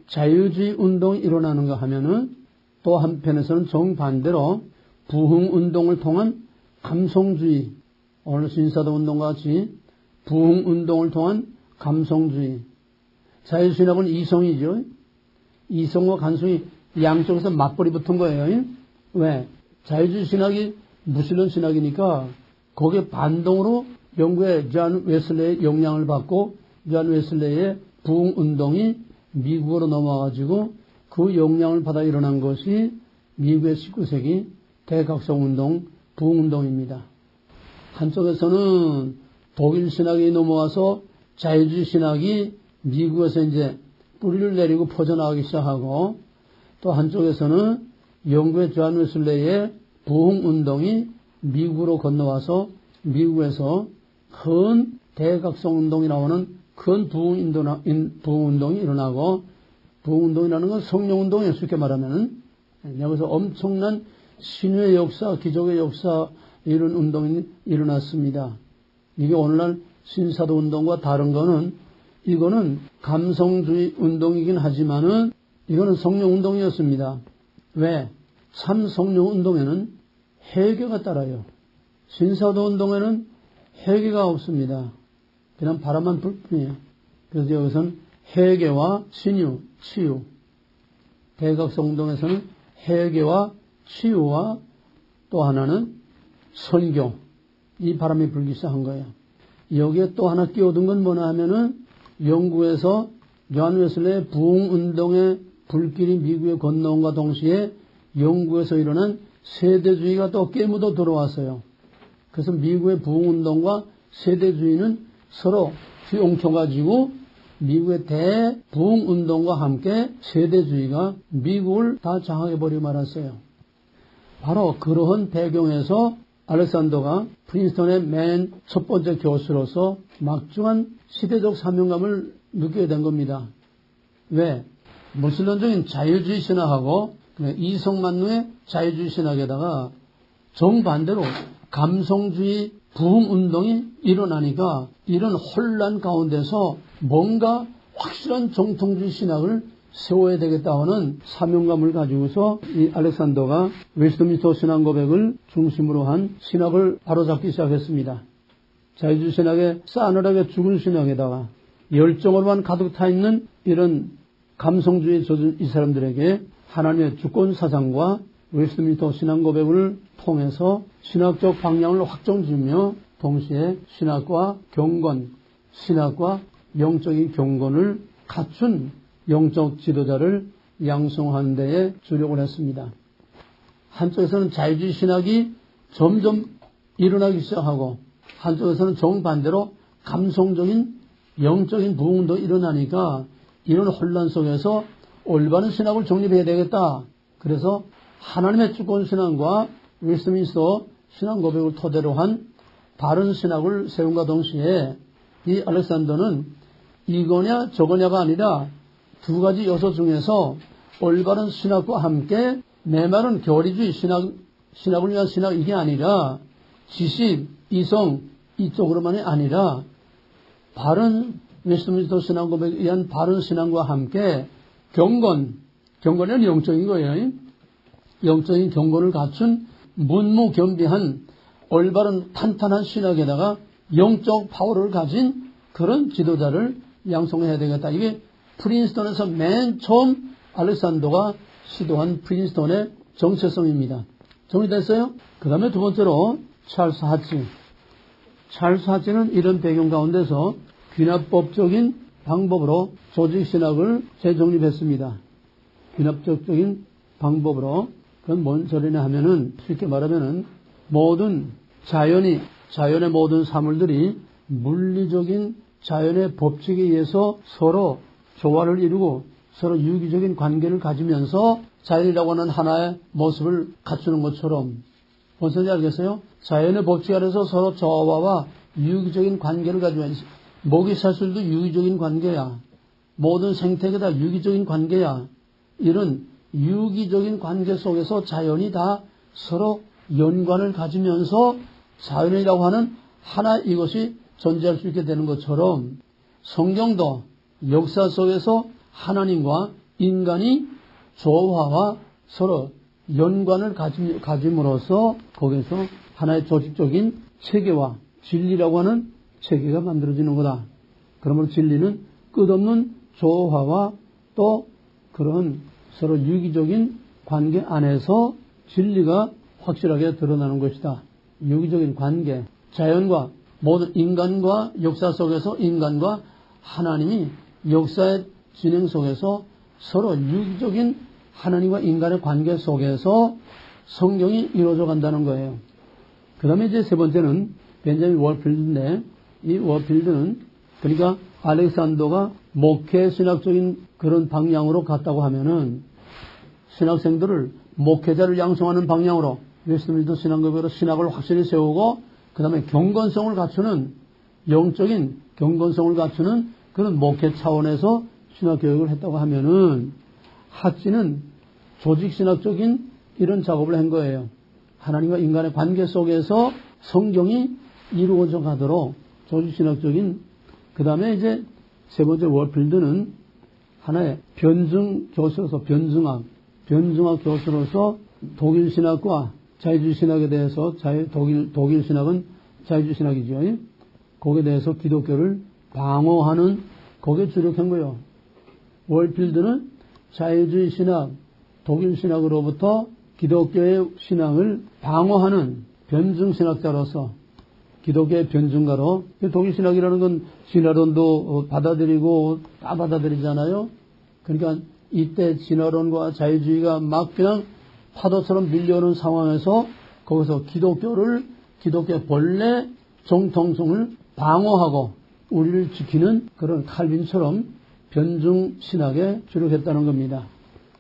자유주의 운동이 일어나는가 하면은 또 한편에서는 정반대로 부흥 운동을 통한 감성주의, 오늘 신사도 운동과 같이 부흥 운동을 통한 감성주의. 자유신학은 이성이죠. 이성과 감성이 양쪽에서 맞벌이 붙은 거예요. 왜? 자유주의 신학이 무신론 신학이니까 거기에 반동으로 영국의 존 웨슬레의 영향을 받고 존 웨슬레이의 부흥운동이 미국으로 넘어와가지고 그 영향을 받아 일어난 것이 미국의 19세기 대각성운동, 부흥운동입니다. 한쪽에서는 독일 신학이 넘어와서 자유주의 신학이 미국에서 이제 뿌리를 내리고 퍼져나가기 시작하고, 또 한쪽에서는 영국의 존 웨슬레이의 부흥운동이 미국으로 건너와서 미국에서 큰 대각성운동이라고 하는 큰 부흥운동이 일어나고, 부흥운동이라는 건 성령운동이에요. 쉽게 말하면 여기서 엄청난 신의 역사, 기적의 역사, 이런 운동이 일어났습니다. 이게 오늘날 신사도운동과 다른 거는, 이거는 감성주의 운동이긴 하지만은 이거는 성령운동이었습니다. 왜? 참 성령운동에는 회개가 따라요. 신사도운동에는 회개가 없습니다. 그냥 바람만 불 뿐이에요. 그래서 여기서는 회개와 치유. 대각성운동에서는 회개와 치유와 또 하나는 설교. 이 바람이 불기 시작한 거예요. 여기에 또 하나 끼워둔 건 뭐냐 하면은 영국에서 존 웨슬레이의 부흥운동의 불길이 미국에 건너온과 동시에 영국에서 일어난 세대주의가 또 깨묻어 들어왔어요. 그래서 미국의 부흥운동과 세대주의는 서로 휘용쳐가지고 미국의 대부흥운동과 함께 세대주의가 미국을 다 장악해버리고 말았어요. 바로 그러한 배경에서 알렉산더가 프린스턴의 맨 첫 번째 교수로서 막중한 시대적 사명감을 느끼게 된 겁니다. 왜? 무신론적인 자유주의 신학하고 이성만능의 자유주의 신학에다가 정반대로 감성주의 부흥운동이 일어나니까 이런 혼란 가운데서 뭔가 확실한 정통주의 신학을 세워야 되겠다는 사명감을 가지고서 이 알렉산더가 웨스트민스터 신앙고백을 중심으로 한 신학을 바로잡기 시작했습니다. 자유주의 신학의 싸늘하게 죽은 신학에다가 열정으로만 가득 타 있는 이런 감성주의에 젖은 이 사람들에게 하나님의 주권 사상과 웨스트민스터 신앙고백을 통해서 신학적 방향을 확정지으며 동시에 신학과 경건, 신학과 영적인 경건을 갖춘 영적 지도자를 양성하는 데에 주력을 했습니다. 한쪽에서는 자유주의 신학이 점점 일어나기 시작하고 한쪽에서는 정반대로 감성적인 영적인 부흥도 일어나니까 이런 혼란 속에서 올바른 신학을 정립해야 되겠다. 그래서 하나님의 주권 신앙과 웨스트민스터 신앙 고백을 토대로 한 바른 신학을 세움과 동시에 이 알렉산더는 이거냐 저거냐가 아니라 두 가지 요소 중에서 올바른 신학과 함께, 내 말은 교리주의 신학을 위한 신학 이게 아니라 지식, 이성 이쪽으로만이 아니라 바른 웨스트민스터 신앙 고백에 의한 바른 신앙과 함께 경건은 영적인 거예요. 영적인 경건을 갖춘 문무겸비한 올바른 탄탄한 신학에다가 영적 파워를 가진 그런 지도자를 양성해야 되겠다. 이게 프린스턴에서 맨 처음 알렉산더가 시도한 프린스턴의 정체성입니다. 정리됐어요? 그 다음에 두 번째로 찰스 하치. 찰스 하치는 이런 배경 가운데서 귀납법적인 방법으로 조직신학을 재정립했습니다. 귀납적인 방법으로. 그건 뭔 소리냐 하면은 쉽게 말하면은 모든 자연의 모든 사물들이 물리적인 자연의 법칙에 의해서 서로 조화를 이루고 서로 유기적인 관계를 가지면서 자연이라고 하는 하나의 모습을 갖추는 것처럼, 뭔 소리인지 알겠어요? 자연의 법칙 아래서 서로 조화와 유기적인 관계를 가지면서, 먹이 사슬도 유기적인 관계야. 모든 생태계 다 유기적인 관계야. 이런 유기적인 관계 속에서 자연이 다 서로 연관을 가지면서 자연이라고 하는 하나 이것이 존재할 수 있게 되는 것처럼 성경도 역사 속에서 하나님과 인간이 조화와 서로 연관을 가짐으로써 거기서 하나의 조직적인 체계와 진리라고 하는 체계가 만들어지는 거다. 그러므로 진리는 끝없는 조화와 또 그런 서로 유기적인 관계 안에서 진리가 확실하게 드러나는 것이다. 유기적인 관계, 자연과 모든 인간과 역사 속에서 인간과 하나님이 역사의 진행 속에서 서로 유기적인 하나님과 인간의 관계 속에서 성경이 이루어져 간다는 거예요. 그 다음에 이제 세 번째는 벤자민 워필드인데, 이 워필드는 그러니까 알렉산더가 목회 신학적인 그런 방향으로 갔다고 하면은 신학생들을 목회자를 양성하는 방향으로 웨스트민스터 신학교로 신학을 확실히 세우고 그 다음에 경건성을 갖추는 영적인 경건성을 갖추는 그런 목회 차원에서 신학교육을 했다고 하면은 핫지는 조직신학적인 이런 작업을 한 거예요. 하나님과 인간의 관계 속에서 성경이 이루어져 가도록 조직신학적인 그 다음에 이제 세 번째 워필드는 하나의 변증 교수로서 변증학 교수로서 독일 신학과 자유주의 신학에 대해서 독일 신학은 자유주의 신학이죠. 거기에 대해서 기독교를 방어하는 거기에 주력한 거예요. 월필드는 자유주의 신학, 독일 신학으로부터 기독교의 신앙을 방어하는 변증 신학자로서 기독교의 변증가로 독일 신학이라는 건 진화론도 받아들이고 다 받아들이잖아요. 그러니까 이때 진화론과 자유주의가 막 그냥 파도처럼 밀려오는 상황에서 거기서 기독교의 본래 정통성을 방어하고 우리를 지키는 그런 칼빈처럼 변증 신학에 주력했다는 겁니다.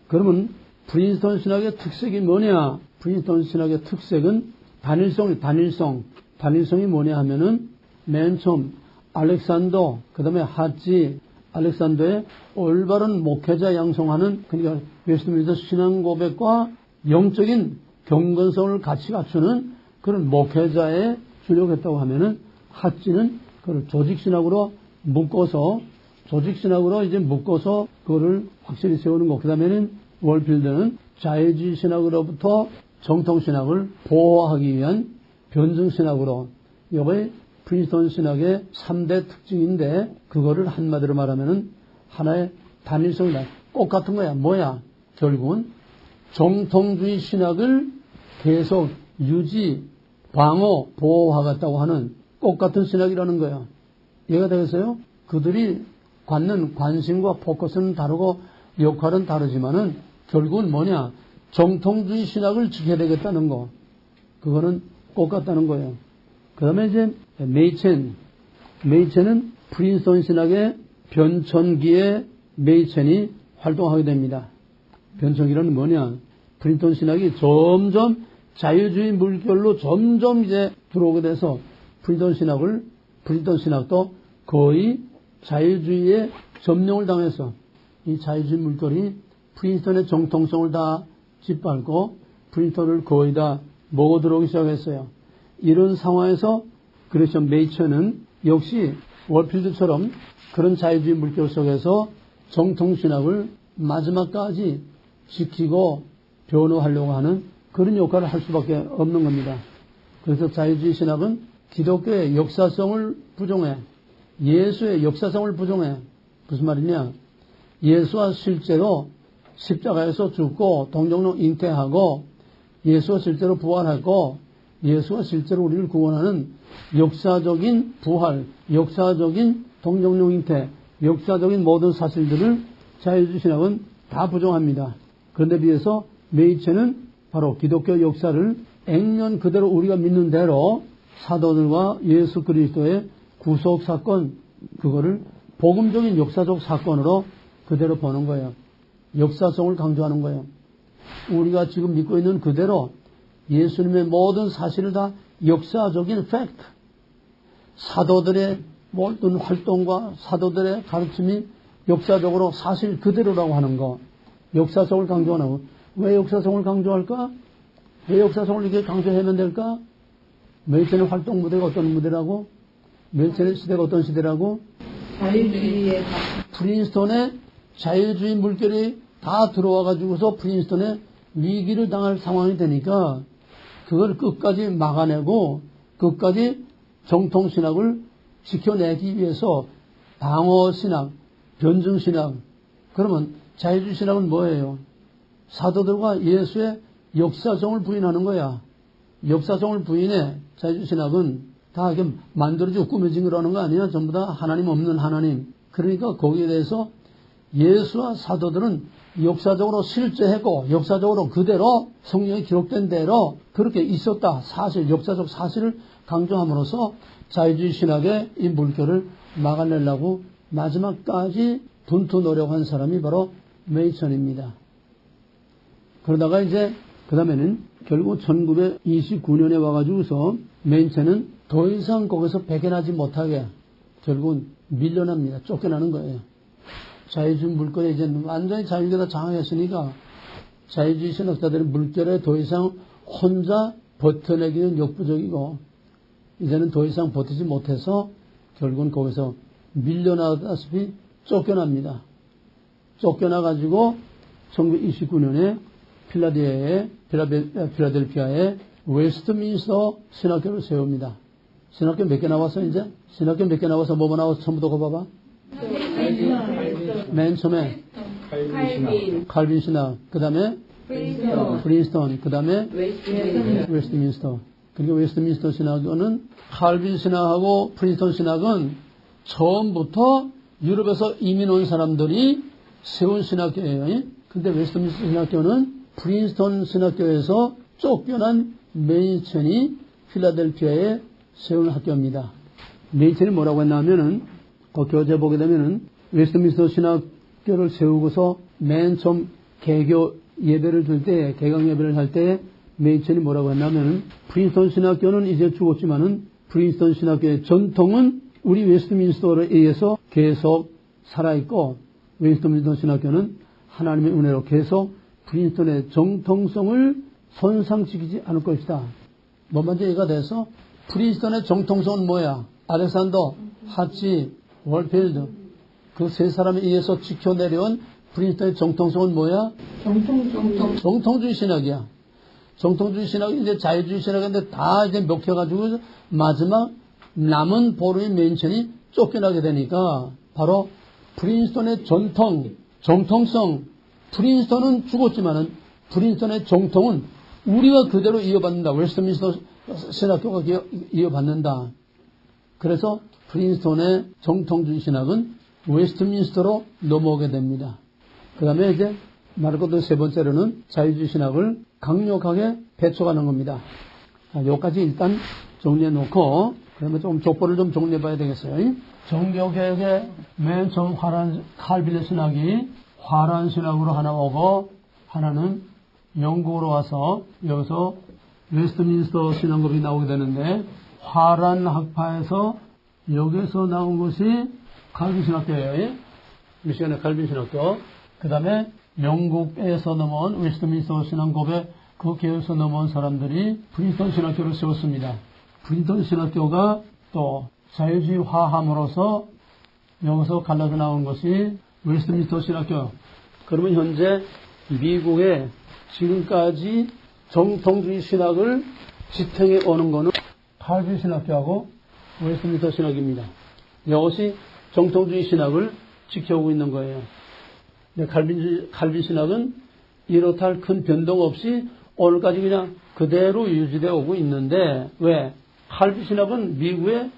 그러면 프린스턴 신학의 특색이 뭐냐? 프린스턴 신학의 특색은 단일성이 뭐냐 하면은 맨 처음 알렉산더, 그 다음에 핫지, 알렉산더의 올바른 목회자 양성하는 그러니까 웨스트민스터 신앙 고백과 영적인 경건성을 같이 갖추는 그런 목회자에 주력했다고 하면은 핫지는 그걸 조직신학으로 묶어서 그거를 확실히 세우는 거. 그 다음에는 월필드는 자유주의 신학으로부터 정통신학을 보호하기 위한 변증신학으로 이게 프린스턴 신학의 3대 특징인데 그거를 한마디로 말하면은 하나의 단일성이다. 꽃 같은 거야. 뭐야? 결국은 정통주의 신학을 계속 유지, 방어, 보호하겠다고 하는 꽃 같은 신학이라는 거야. 이해가 되겠어요? 그들이 갖는 관심과 포커스는 다르고 역할은 다르지만은 결국은 뭐냐? 정통주의 신학을 지켜야 되겠다는 거. 그거는 꽃 같다는 거예요. 그 다음에 이제 메이첸은 프린스턴 신학의 변천기에 메이첸이 활동하게 됩니다. 변천기라는 뭐냐? 프린스턴 신학이 점점 자유주의 물결로 점점 이제 들어오게 돼서 프린스턴 신학도 거의 자유주의에 점령을 당해서 이 자유주의 물결이 프린스턴의 정통성을 다 짓밟고 프린스턴을 거의 다 먹어 들어오기 시작했어요. 이런 상황에서 그래서 메이천은 역시 월필드처럼 그런 자유주의 물결 속에서 정통신학을 마지막까지 지키고 변호하려고 하는 그런 역할을 할 수밖에 없는 겁니다. 그래서 자유주의 신학은 기독교의 역사성을 부정해. 예수의 역사성을 부정해. 무슨 말이냐? 예수와 실제로 십자가에서 죽고 동정로 잉태하고 예수가 실제로 부활하고 예수가 실제로 우리를 구원하는 역사적인 부활, 역사적인 동정로 잉태, 역사적인 모든 사실들을 자유주의 신학은 다 부정합니다. 그런데 비해서 메이체는 바로 기독교 역사를 액면 그대로 우리가 믿는 대로 사도들과 예수 그리스도의 구속 사건, 그거를 복음적인 역사적 사건으로 그대로 보는 거예요. 역사성을 강조하는 거예요. 우리가 지금 믿고 있는 그대로 예수님의 모든 사실을 다 역사적인 팩트, 사도들의 모든 활동과 사도들의 가르침이 역사적으로 사실 그대로라고 하는 거, 역사성을 강조하는 거. 왜 역사성을 강조할까? 왜 역사성을 이렇게 강조하면 될까? 메이천의 활동 무대가 어떤 무대라고? 메이천의 시대가 어떤 시대라고? 자유주의의 프린스턴의 자유주의 물결이 다 들어와가지고서 프린스턴에 위기를 당할 상황이 되니까 그걸 끝까지 막아내고 끝까지 정통신학을 지켜내기 위해서 방어신학, 변증신학. 그러면 자유주의 신학은 뭐예요? 사도들과 예수의 역사성을 부인하는 거야. 역사성을 부인해. 자유주의 신학은 다 이렇게 만들어지고 꾸며진 거라는 거 아니야? 전부 다 하나님 없는 하나님. 그러니까 거기에 대해서 예수와 사도들은 역사적으로 실제했고 역사적으로 그대로 성경에 기록된 대로 그렇게 있었다. 사실, 역사적 사실을 강조함으로써 자유주의 신학의 이 물결을 막아내려고 마지막까지 분투 노력한 사람이 바로 메이천입니다. 그러다가 이제 그 다음에는 결국 1929년에 와가지고서 메이천은 더 이상 거기서 배견하지 못하게 결국은 밀려납니다. 쫓겨나는 거예요. 자유주의 물결에 이제 완전히 자유주의가 장악했으니까 자유주의 신학자들의 물결에 더 이상 혼자 버텨내기는 역부족이고 이제는 더 이상 버티지 못해서 결국은 거기서 밀려나다시피 쫓겨납니다. 쫓겨나가지고 1929년에 필라델피아에 웨스트민스터 신학교를 세웁니다. 신학교 몇 개 나왔어 이제? 신학교 몇 개 나와서 뭐뭐 나와서 전부 다 봐봐. 맨 처음에 칼빈 신학, 그 다음에 프린스턴, 그 다음에 웨스트민스터. 그리고 웨스트민스터 신학교는 칼빈 신학하고 프린스턴 신학은 처음부터 유럽에서 이민 온 사람들이 세운 신학교예요. 근데 웨스트민스터 신학교는 프린스턴 신학교에서 쫓겨난 메이천이 필라델피아에 세운 학교입니다. 메이천이 뭐라고 했냐면은 그 교재 보게 되면은 웨스트민스터 신학교를 세우고서 맨 처음 개교 예배를 들 때, 개강 예배를 할 때 메이천이 뭐라고 했냐면은 프린스턴 신학교는 이제 죽었지만은 프린스턴 신학교의 전통은 우리 웨스트민스터에 의해서 계속 살아있고 웨스트민스터 신학교는 하나님의 은혜로 계속 프린스턴의 정통성을 손상시키지 않을 것이다. 뭐 먼저 얘기가 돼서 프린스턴의 정통성은 뭐야? 알렉산더, 하치, 월필드 그 세 사람에 의해서 지켜내려온 프린스턴의 정통성은 뭐야? 정통주의 신학이야. 정통주의 신학이 이제 자유주의 신학인데 다 이제 먹혀가지고 마지막 남은 보루의 맨천이 쫓겨나게 되니까 바로 프린스턴의 정통성, 프린스턴은 죽었지만은 프린스턴의 정통은 우리가 그대로 이어받는다. 웨스트민스터 신학교가 이어받는다. 그래서 프린스턴의 정통주의 신학은 웨스트민스터로 넘어오게 됩니다. 그 다음에 이제 말할 것도 세 번째로는 자유주의 신학을 강력하게 배척하는 겁니다. 여기까지 일단 정리해 놓고 그러면 좀 족보를 좀 정리해 봐야 되겠어요. 정교개혁의 맨 처음 칼빈의 신학이 화란 신학으로 하나 오고 하나는 영국으로 와서 여기서 웨스트민스터 신학급이 나오게 되는데 화란 학파에서 여기서 나온 것이 칼빈 신학교예요. 미시간의 칼빈 신학교. 그 다음에 영국에서 넘어온 웨스트민스터 신학급의 그 계열에서 넘어온 사람들이 프린스턴 신학교를 세웠습니다. 프린스턴 신학교가 또 자유주의화함으로써 여기서 갈라져 나온 것이 웨스트민스터 신학교. 그러면 현재 미국에 지금까지 정통주의 신학을 지탱해 오는 것은 칼빈 신학교하고 웨스트민스터 신학입니다. 이것이 정통주의 신학을 지켜오고 있는 거예요. 칼빈 신학은 이렇다 할 큰 변동 없이 오늘까지 그냥 그대로 유지되어 오고 있는데 왜? 칼빈 신학은 미국의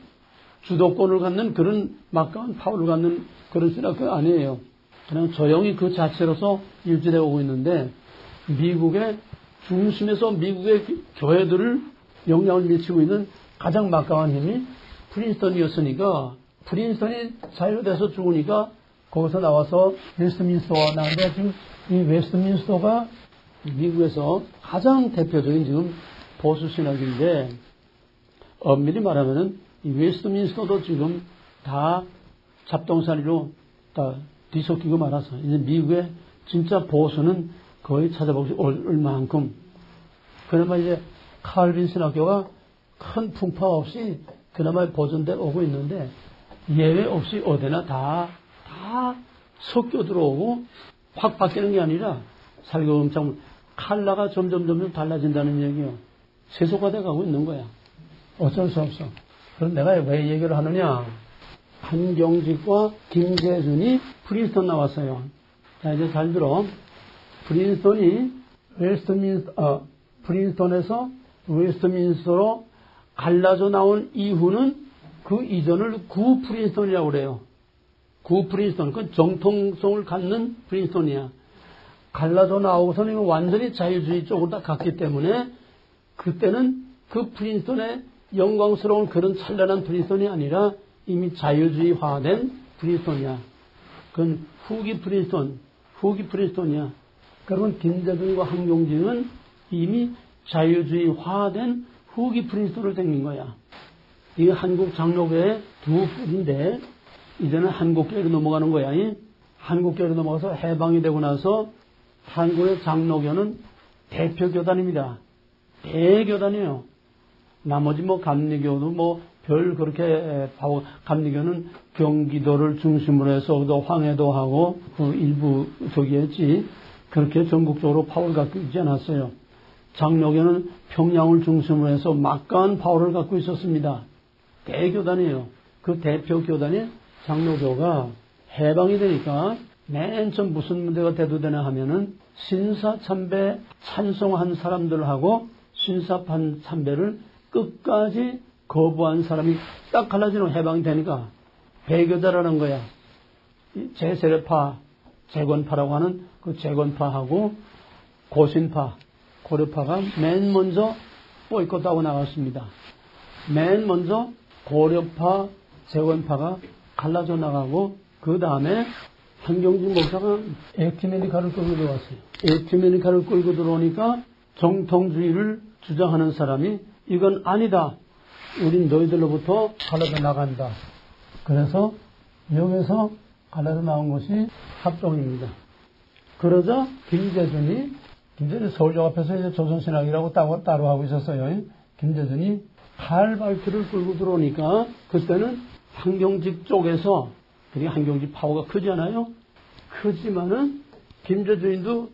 주도권을 갖는 그런 막강한 파워를 갖는 그런 신학교가 아니에요. 그냥 조용히 그 자체로서 유지되어 오고 있는데 미국의 중심에서 미국의 교회들을 영향을 미치고 있는 가장 막강한 힘이 프린스턴이었으니까 프린스턴이 자유돼서 죽으니까 거기서 나와서 웨스트민스터가 나왔는데 지금 이 웨스트민스터가 미국에서 가장 대표적인 지금 보수 신학인데 엄밀히 말하면은 이 웨스트민스터도 지금 다 잡동사니로 다 뒤섞이고 말아서 이제 미국의 진짜 보수는 거의 찾아보기 어려울 만큼 그나마 이제 칼빈 신학교가 큰 풍파 없이 그나마 보존돼 오고 있는데 예외 없이 어디나 다 섞여 들어오고 확 바뀌는 게 아니라 살금살금 칼라가 점점 달라진다는 얘기예요. 세속화돼 가고 있는 거야. 어쩔 수 없어. 그럼 내가 왜 얘기를 하느냐. 한경직과 김재준이 프린스턴 나왔어요. 자, 이제 잘 들어. 프린스턴에서 웨스트민스터로 갈라져 나온 이후는 그 이전을 구 프린스턴이라고 그래요. 구 프린스톤, 그 정통성을 갖는 프린스톤이야. 갈라져 나오고서는 완전히 자유주의 쪽으로 다 갔기 때문에 그때는 그 프린스톤의 영광스러운 그런 찬란한 프린스톤이 아니라 이미 자유주의화된 프린스톤이야. 그건 후기 프린스톤이야. 그러면 김대중과 한경직은 이미 자유주의화된 후기 프린스톤을 생긴 거야. 이게 한국 장로교의 두 뿌리인데 이제는 한국교회로 넘어가는 거야. 한국교회로 넘어가서 해방이 되고 나서 한국의 장로교는 대표교단입니다. 대교단이에요. 나머지 감리교도 별 그렇게 감리교는 경기도를 중심으로 해서 또 황해도 하고 그 일부 저기였지 그렇게 전국적으로 파워를 갖고 있지 않았어요. 장로교는 평양을 중심으로 해서 막강한 파워를 갖고 있었습니다. 대교단이에요. 그 대표 교단이 장로교가 해방이 되니까 맨 처음 무슨 문제가 대두되나 하면은 신사참배 찬송한 사람들하고 신사참배를 끝까지 거부한 사람이 딱 갈라지는 해방이 되니까 배교자라는 거야. 제세례파, 재건파라고 하는 그 재건파하고 고신파, 고려파가 맨 먼저 보이콧하고 나갔습니다. 맨 먼저 고려파, 재건파가 갈라져 나가고 그 다음에 한경직 목사가 에큐메니카를 끌고 들어왔어요. 에큐메니카를 끌고 들어오니까 정통주의를 주장하는 사람이 이건 아니다. 우린 너희들로부터 갈라져 나간다. 그래서 여기서 갈라져 나온 것이 합동입니다. 그러자 김재준이 서울역 앞에서 이제 조선신학이라고 따로 하고 있었어요. 김재준이 칼발트를 끌고 들어오니까 그때는 한경직 쪽에서 그게 한경직 파워가 크지 않아요? 크지만은 김재준도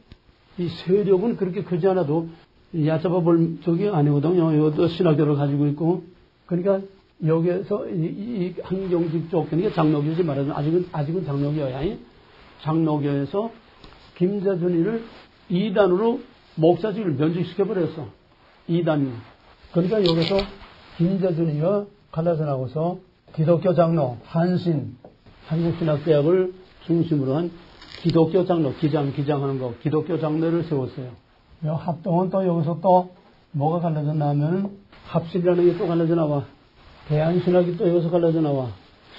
이 세력은 그렇게 크지 않아도 얕잡아 볼 적이 아니거든요. 이것도 신학교를 가지고 있고 그러니까 여기에서 이 한경직 쪽 그러니까 장로교지 말하자면 아직은 장로교야. 장로교에서 김재준이를 2단으로 목사직을 면직시켜 버렸어. 2단. 그러니까 여기서 김재준이가 갈라져 나고서 기독교 장로, 한신, 한국신학대학을 중심으로 한 기독교 장로, 기장하는 거, 기독교 장로를 세웠어요. 합동은 또 여기서 또 뭐가 갈라져 나오면 합실이라는 게 또 갈라져 나와. 대한신학이 또 여기서 갈라져 나와.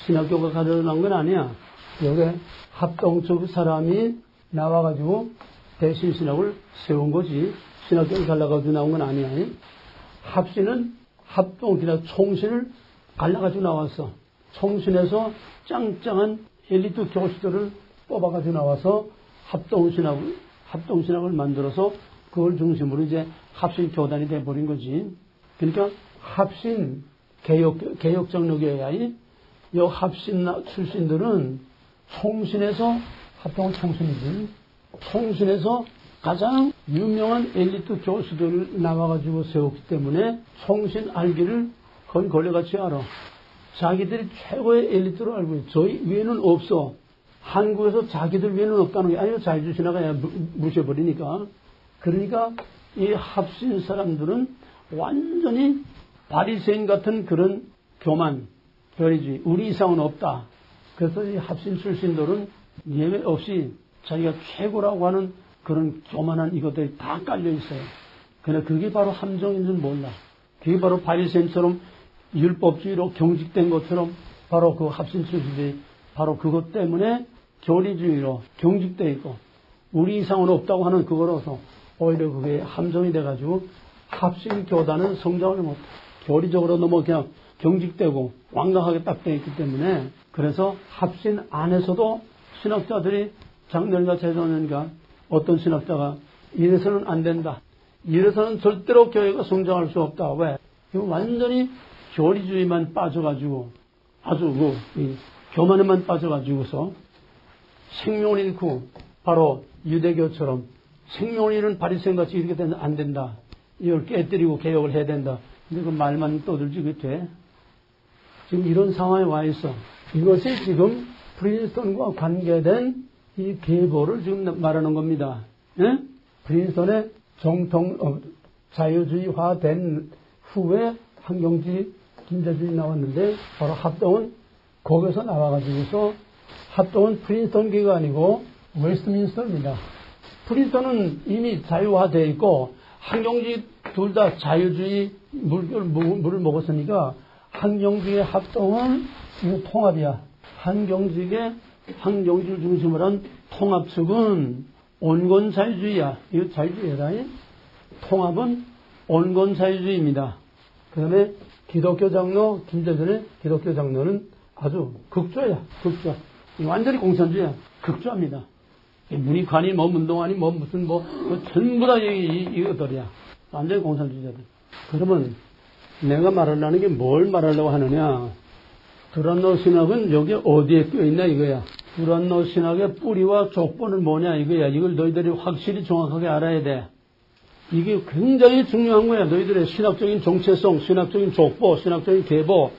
신학교가 갈라져 나온 건 아니야. 여기 합동 쪽 사람이 나와가지고 대신신학을 세운 거지. 신학교를 갈라가지고 나온 건 아니야. 합신은 합동이나 총신을 갈라가지고 나왔어. 총신에서 짱짱한 엘리트 교수들을 뽑아가지고 나와서 합동신학을 만들어서 그걸 중심으로 이제 합신 교단이 돼버린 거지. 그러니까 합신 개혁장로교회야. 이 합신 출신들은 총신에서 합동은 총신이지. 총신에서 가장 유명한 엘리트 교수들을 나와가지고 세웠기 때문에 총신 알기를 거의 걸레같이 알아. 자기들이 최고의 엘리트로 알고 있어. 저희 위에는 없어. 한국에서 자기들 위에는 없다는 게 아니요. 자유주의나가 무시해버리니까. 그러니까 이 합신 사람들은 완전히 바리새인 같은 그런 교만, 별이지. 우리 이상은 없다. 그래서 이 합신 출신들은 예외 없이 자기가 최고라고 하는 그런 교만한 이것들이 다 깔려 있어요. 그러나 그게 바로 함정인 줄 몰라. 그게 바로 바리새인처럼 율법주의로 경직된 것처럼 바로 그 합신 출신들이 바로 그것 때문에 교리주의로 경직되어 있고 우리 이상은 없다고 하는 그거로서 오히려 그게 함정이 돼가지고 합신 교단은 성장을 못, 교리적으로 너무 그냥 경직되고 완강하게 딱 되어 있기 때문에 그래서 합신 안에서도 신학자들이 장로님과 재정년과 어떤 신학자가 이래서는 안 된다. 이래서는 절대로 교회가 성장할 수 없다. 왜? 이거 완전히 교리주의만 빠져가지고 아주 교만에만 빠져가지고서 생명을 잃고 바로 유대교처럼 생명을 잃은 바리새인같이 이렇게 되면 안 된다. 이걸 깨뜨리고 개혁을 해야 된다. 근데 그 말만 떠들지 그게 돼? 지금 이런 상황에 와 있어. 이것이 지금 프린스턴과 관계된 이 계보를 지금 말하는 겁니다. 예? 프린스턴의 자유주의화된 후에 한경직, 김재준이 나왔는데 바로 합동은 거기서 나와가지고서 합동은 프린스턴 교회가 아니고 웨스트민스터입니다. 프린스턴은 이미 자유화되어 있고 항용지 둘 다 자유주의 물을 먹었으니까 항용지의 합동은 이거 통합이야. 항용지를 중심으로 한 통합 측은 온건 자유주의야. 이거 자유주의다. 통합은 온건 자유주의입니다. 그 다음에 기독교 장로, 김재선의 기독교 장로는 아주 극좌야. 극좌. 완전히 공산주의야. 극좌입니다. 문익환이 문동환이 무슨 전부 다 이것들이야. 완전히 공산주의자들. 그러면 내가 말하려는 게 뭘 말하려고 하느냐. 두란노 신학은 여기 어디에 껴있나 이거야. 두란노 신학의 뿌리와 족보는 뭐냐 이거야. 이걸 너희들이 확실히 정확하게 알아야 돼. 이게 굉장히 중요한 거야. 너희들의 신학적인 정체성, 신학적인 족보, 신학적인 계보.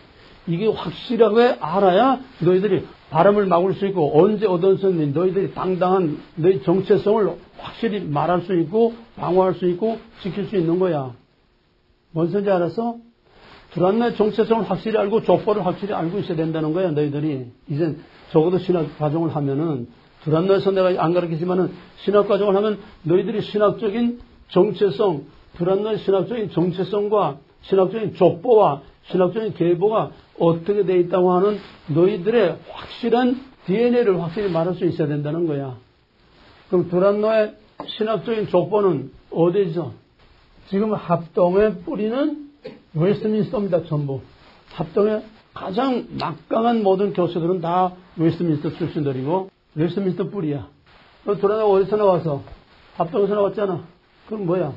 이게 확실하게 알아야 너희들이 바람을 막을 수 있고 언제 어떤 선생님 너희들이 당당한 너희 정체성을 확실히 말할 수 있고 방어할 수 있고 지킬 수 있는 거야. 뭔 소리인지 알았어? 두란노의 정체성을 확실히 알고 족보를 확실히 알고 있어야 된다는 거야. 너희들이 이제 적어도 신학 과정을 하면은 두란노에서 내가 안 가르치지만은 신학 과정을 하면 너희들이 신학적인 정체성, 두란노의 신학적인 정체성과 신학적인 족보와 신학적인 계보가 어떻게 돼 있다고 하는 너희들의 확실한 DNA를 확실히 말할 수 있어야 된다는 거야. 그럼 두란노의 신학적인 족보는 어디죠? 지금 합동의 뿌리는 웨스트민스터입니다. 전부. 합동의 가장 막강한 모든 교수들은 다 웨스트민스터 출신들이고 웨스트민스터 뿌리야. 두란노가 어디서 나와서? 합동에서 나왔잖아. 그럼 뭐야?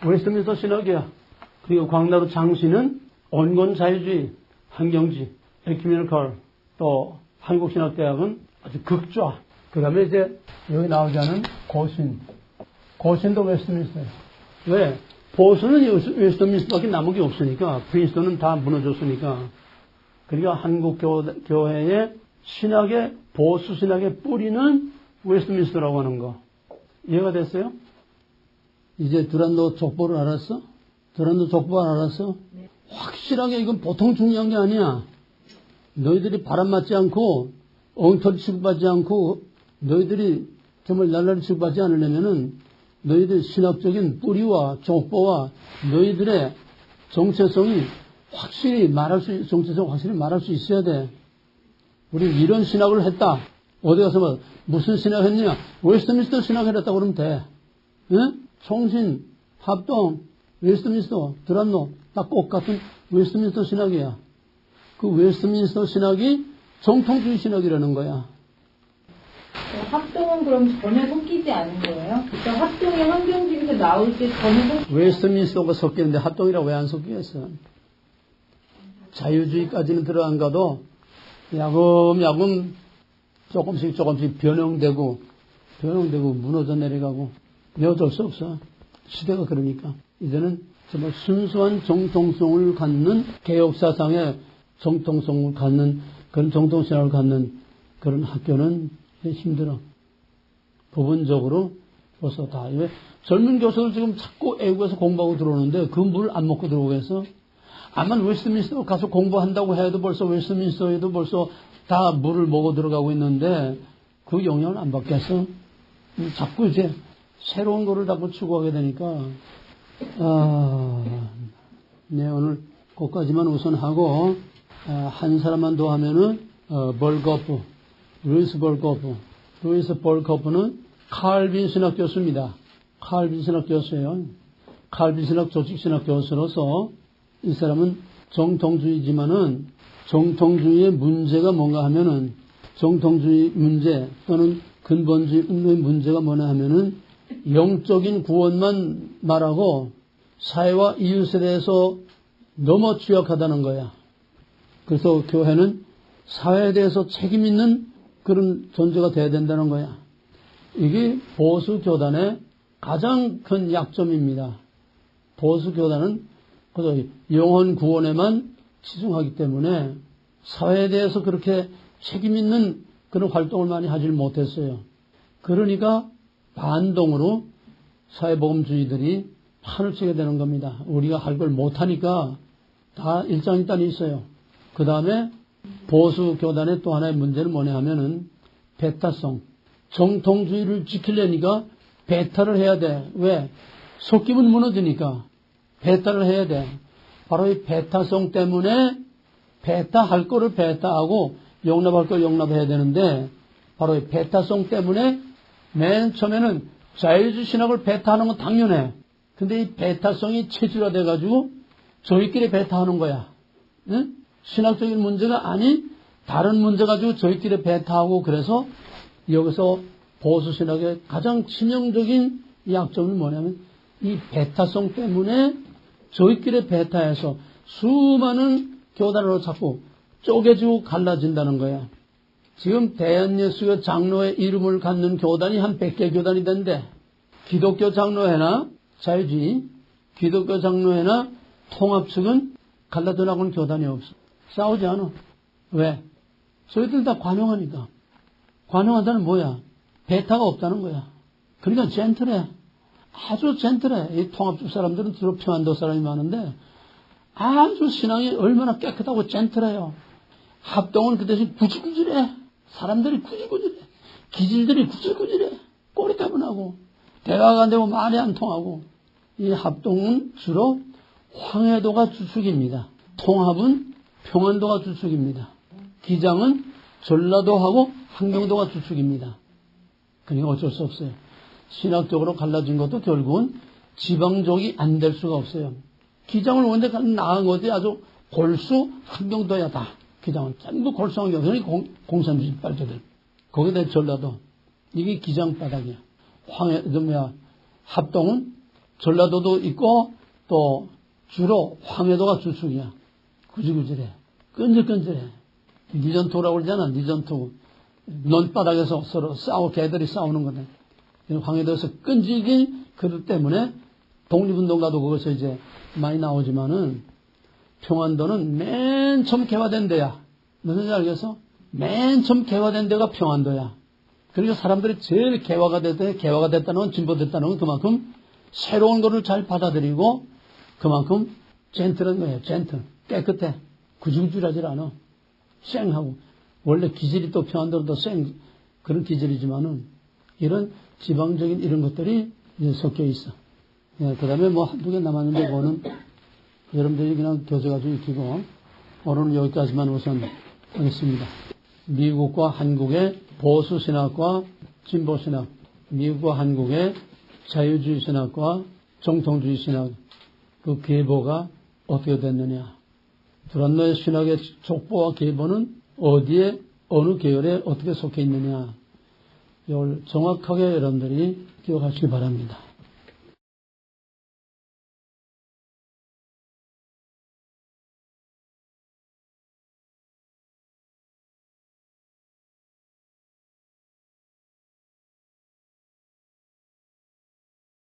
웨스트민스터 신학이야. 그리고 광나루 장씨는 온건 자유주의, 환경지, 에큐메니컬, 또 한국신학대학은 아주 극좌. 그 다음에 이제 여기 나오지 않은 고신도 웨스트민스터예요. 왜? 보수는 웨스트민스터밖에 남은 게 없으니까, 프린스턴은 다 무너졌으니까. 그러니까 한국교회의 신학의, 보수 신학의 뿌리는 웨스트민스터라고 하는 거. 이해가 됐어요? 이제 두란노 족보를 알았어? 두란노 족보 알았어? 네. 확실하게 이건 보통 중요한 게 아니야. 너희들이 바람 맞지 않고 엉터리 취급받지 않고 너희들이 정말 날라리 취급받지 않으려면은 너희들 신학적인 뿌리와 족보와 너희들의 정체성이 확실히 정체성 확실히 말할 수 있어야 돼. 우리 이런 신학을 했다. 어디 가서 무슨 신학 했냐? 웨스트민스터 신학을 했다고 그러면 돼. 응? 총신, 합동, 웨스트민스터, 두란노 다 똑같은 웨스트민스터 신학이야. 그 웨스트민스터 신학이 정통주의 신학이라는 거야. 합동은 그럼 전혀 섞이지 않은 거예요? 그러니까 합동이 환경주의에서 나올 때 전혀 웨스트민스터가 섞이는데 합동이라고 왜 안 섞이겠어? 자유주의까지는 들어안 가도 야금야금 조금씩 변형되고 무너져 내려가고 어쩔 수 없어. 시대가 그러니까. 이제는 정말 순수한 정통성을 갖는 개혁사상의 정통성을 갖는 그런 정통신학을 갖는 그런 학교는 힘들어. 부분적으로 벌써 다. 왜 젊은 교수들 지금 자꾸 애국에서 공부하고 들어오는데 그 물 안 먹고 들어오겠어? 아마 웨스트민스터 가서 공부한다고 해도 벌써 웨스트민스터에도 벌써 다 물을 먹어 들어가고 있는데 그 영향을 안 받겠어? 자꾸 이제 새로운 거를 자꾸 추구하게 되니까 네, 오늘 거기까지만 우선 하고 한 사람만 더 하면은 루이스 벌거프는 칼빈 신학 교수입니다. 칼빈 신학 교수예요. 칼빈 신학 조직신학 교수로서 이 사람은 정통주의지만은 정통주의의 문제가 뭔가 하면은 정통주의 문제 또는 근본주의 문제가 뭐냐 하면은 영적인 구원만 말하고 사회와 이웃에 대해서 너무 취약하다는 거야. 그래서 교회는 사회에 대해서 책임 있는 그런 존재가 돼야 된다는 거야. 이게 보수 교단의 가장 큰 약점입니다. 보수 교단은 그저 영혼 구원에만 치중하기 때문에 사회에 대해서 그렇게 책임 있는 그런 활동을 많이 하질 못했어요. 그러니까 반동으로 사회복음주의들이 판을 치게 되는 겁니다. 우리가 할 걸 못하니까 다 일장일단이 있어요. 그 다음에 보수 교단의 또 하나의 문제는 뭐냐 하면은 배타성. 정통주의를 지키려니까 배타를 해야 돼. 왜? 속기면 무너지니까 배타를 해야 돼. 바로 이 배타성 때문에 배타할 거를 배타하고 용납할 걸 용납해야 되는데 바로 이 배타성 때문에 맨 처음에는 자유주의 신학을 배타하는 건 당연해. 근데 이 배타성이 체질화돼가지고 저희끼리 배타하는 거야. 응? 신학적인 문제가 아닌 다른 문제 가지고 저희끼리 배타하고 그래서 여기서 보수신학의 가장 치명적인 약점은 뭐냐면 이 배타성 때문에 저희끼리 배타해서 수많은 교단으로 자꾸 쪼개지고 갈라진다는 거야. 지금 대한예수교 장로의 이름을 갖는 교단이 한 100개 교단이 된대. 기독교 장로회나 자유주의, 기독교 장로회나 통합 측은 갈라져 나가는 교단이 없어. 싸우지 않아. 왜? 저희들 다 관용하니까. 관용한다는 뭐야? 배타가 없다는 거야. 그러니까 젠틀해. 아주 젠틀해. 이 통합적 사람들은 주로 평안도 사람이 많은데 아주 신앙이 얼마나 깨끗하고 젠틀해요. 합동은 그 대신 구질구질해. 사람들이 구질구질해. 기질들이 구질구질해. 꼬리까분하고 대화가 안 되고 말이 안 통하고. 이 합동은 주로 황해도가 주축입니다. 통합은 평안도가 주축입니다. 기장은 전라도하고 함경도가 주축입니다. 그러니까 어쩔 수 없어요. 신학적으로 갈라진 것도 결국은 지방적이 안 될 수가 없어요. 기장을 원래 나간 것이 아주 골수 함경도야 다. 기장은 전부 골수 함경도. 그러니까 공산주의 빨대들. 거기다 전라도. 이게 기장 바닥이야. 합동은 전라도도 있고 또 주로 황해도가 주축이야. 구질구질해. 끈질끈질해. 니전투라고 그러잖아. 니전투. 논바닥에서 서로 개들이 싸우는 거네. 황해도에서 끈질긴 그릇 때문에 독립운동가도 거기서 이제 많이 나오지만은 평안도는 맨 처음 개화된 데야. 무슨 알겠어? 맨 처음 개화된 데가 평안도야. 그리고 사람들이 제일 개화가 됐다는 건 진보됐다는 건 그만큼 새로운 거를 잘 받아들이고 그만큼 젠틀한 거예요. 젠틀. 깨끗해. 구질구질하지 않아. 쌩하고. 원래 기질이 또 평안도도 그런 기질이지만은 이런 지방적인 이런 것들이 이제 섞여 있어. 예, 그 다음에 뭐 한두 개 남았는데 그거는 여러분들이 그냥 교재가지고 익히고 오늘은 여기까지만 우선 하겠습니다. 미국과 한국의 보수신학과 진보신학, 미국과 한국의 자유주의 신학과 정통주의 신학 그 계보가 어떻게 됐느냐. 두란노의 신학의 족보와 계보는 어디에 어느 계열에 어떻게 속해 있느냐. 이걸 정확하게 여러분들이 기억하시기 바랍니다.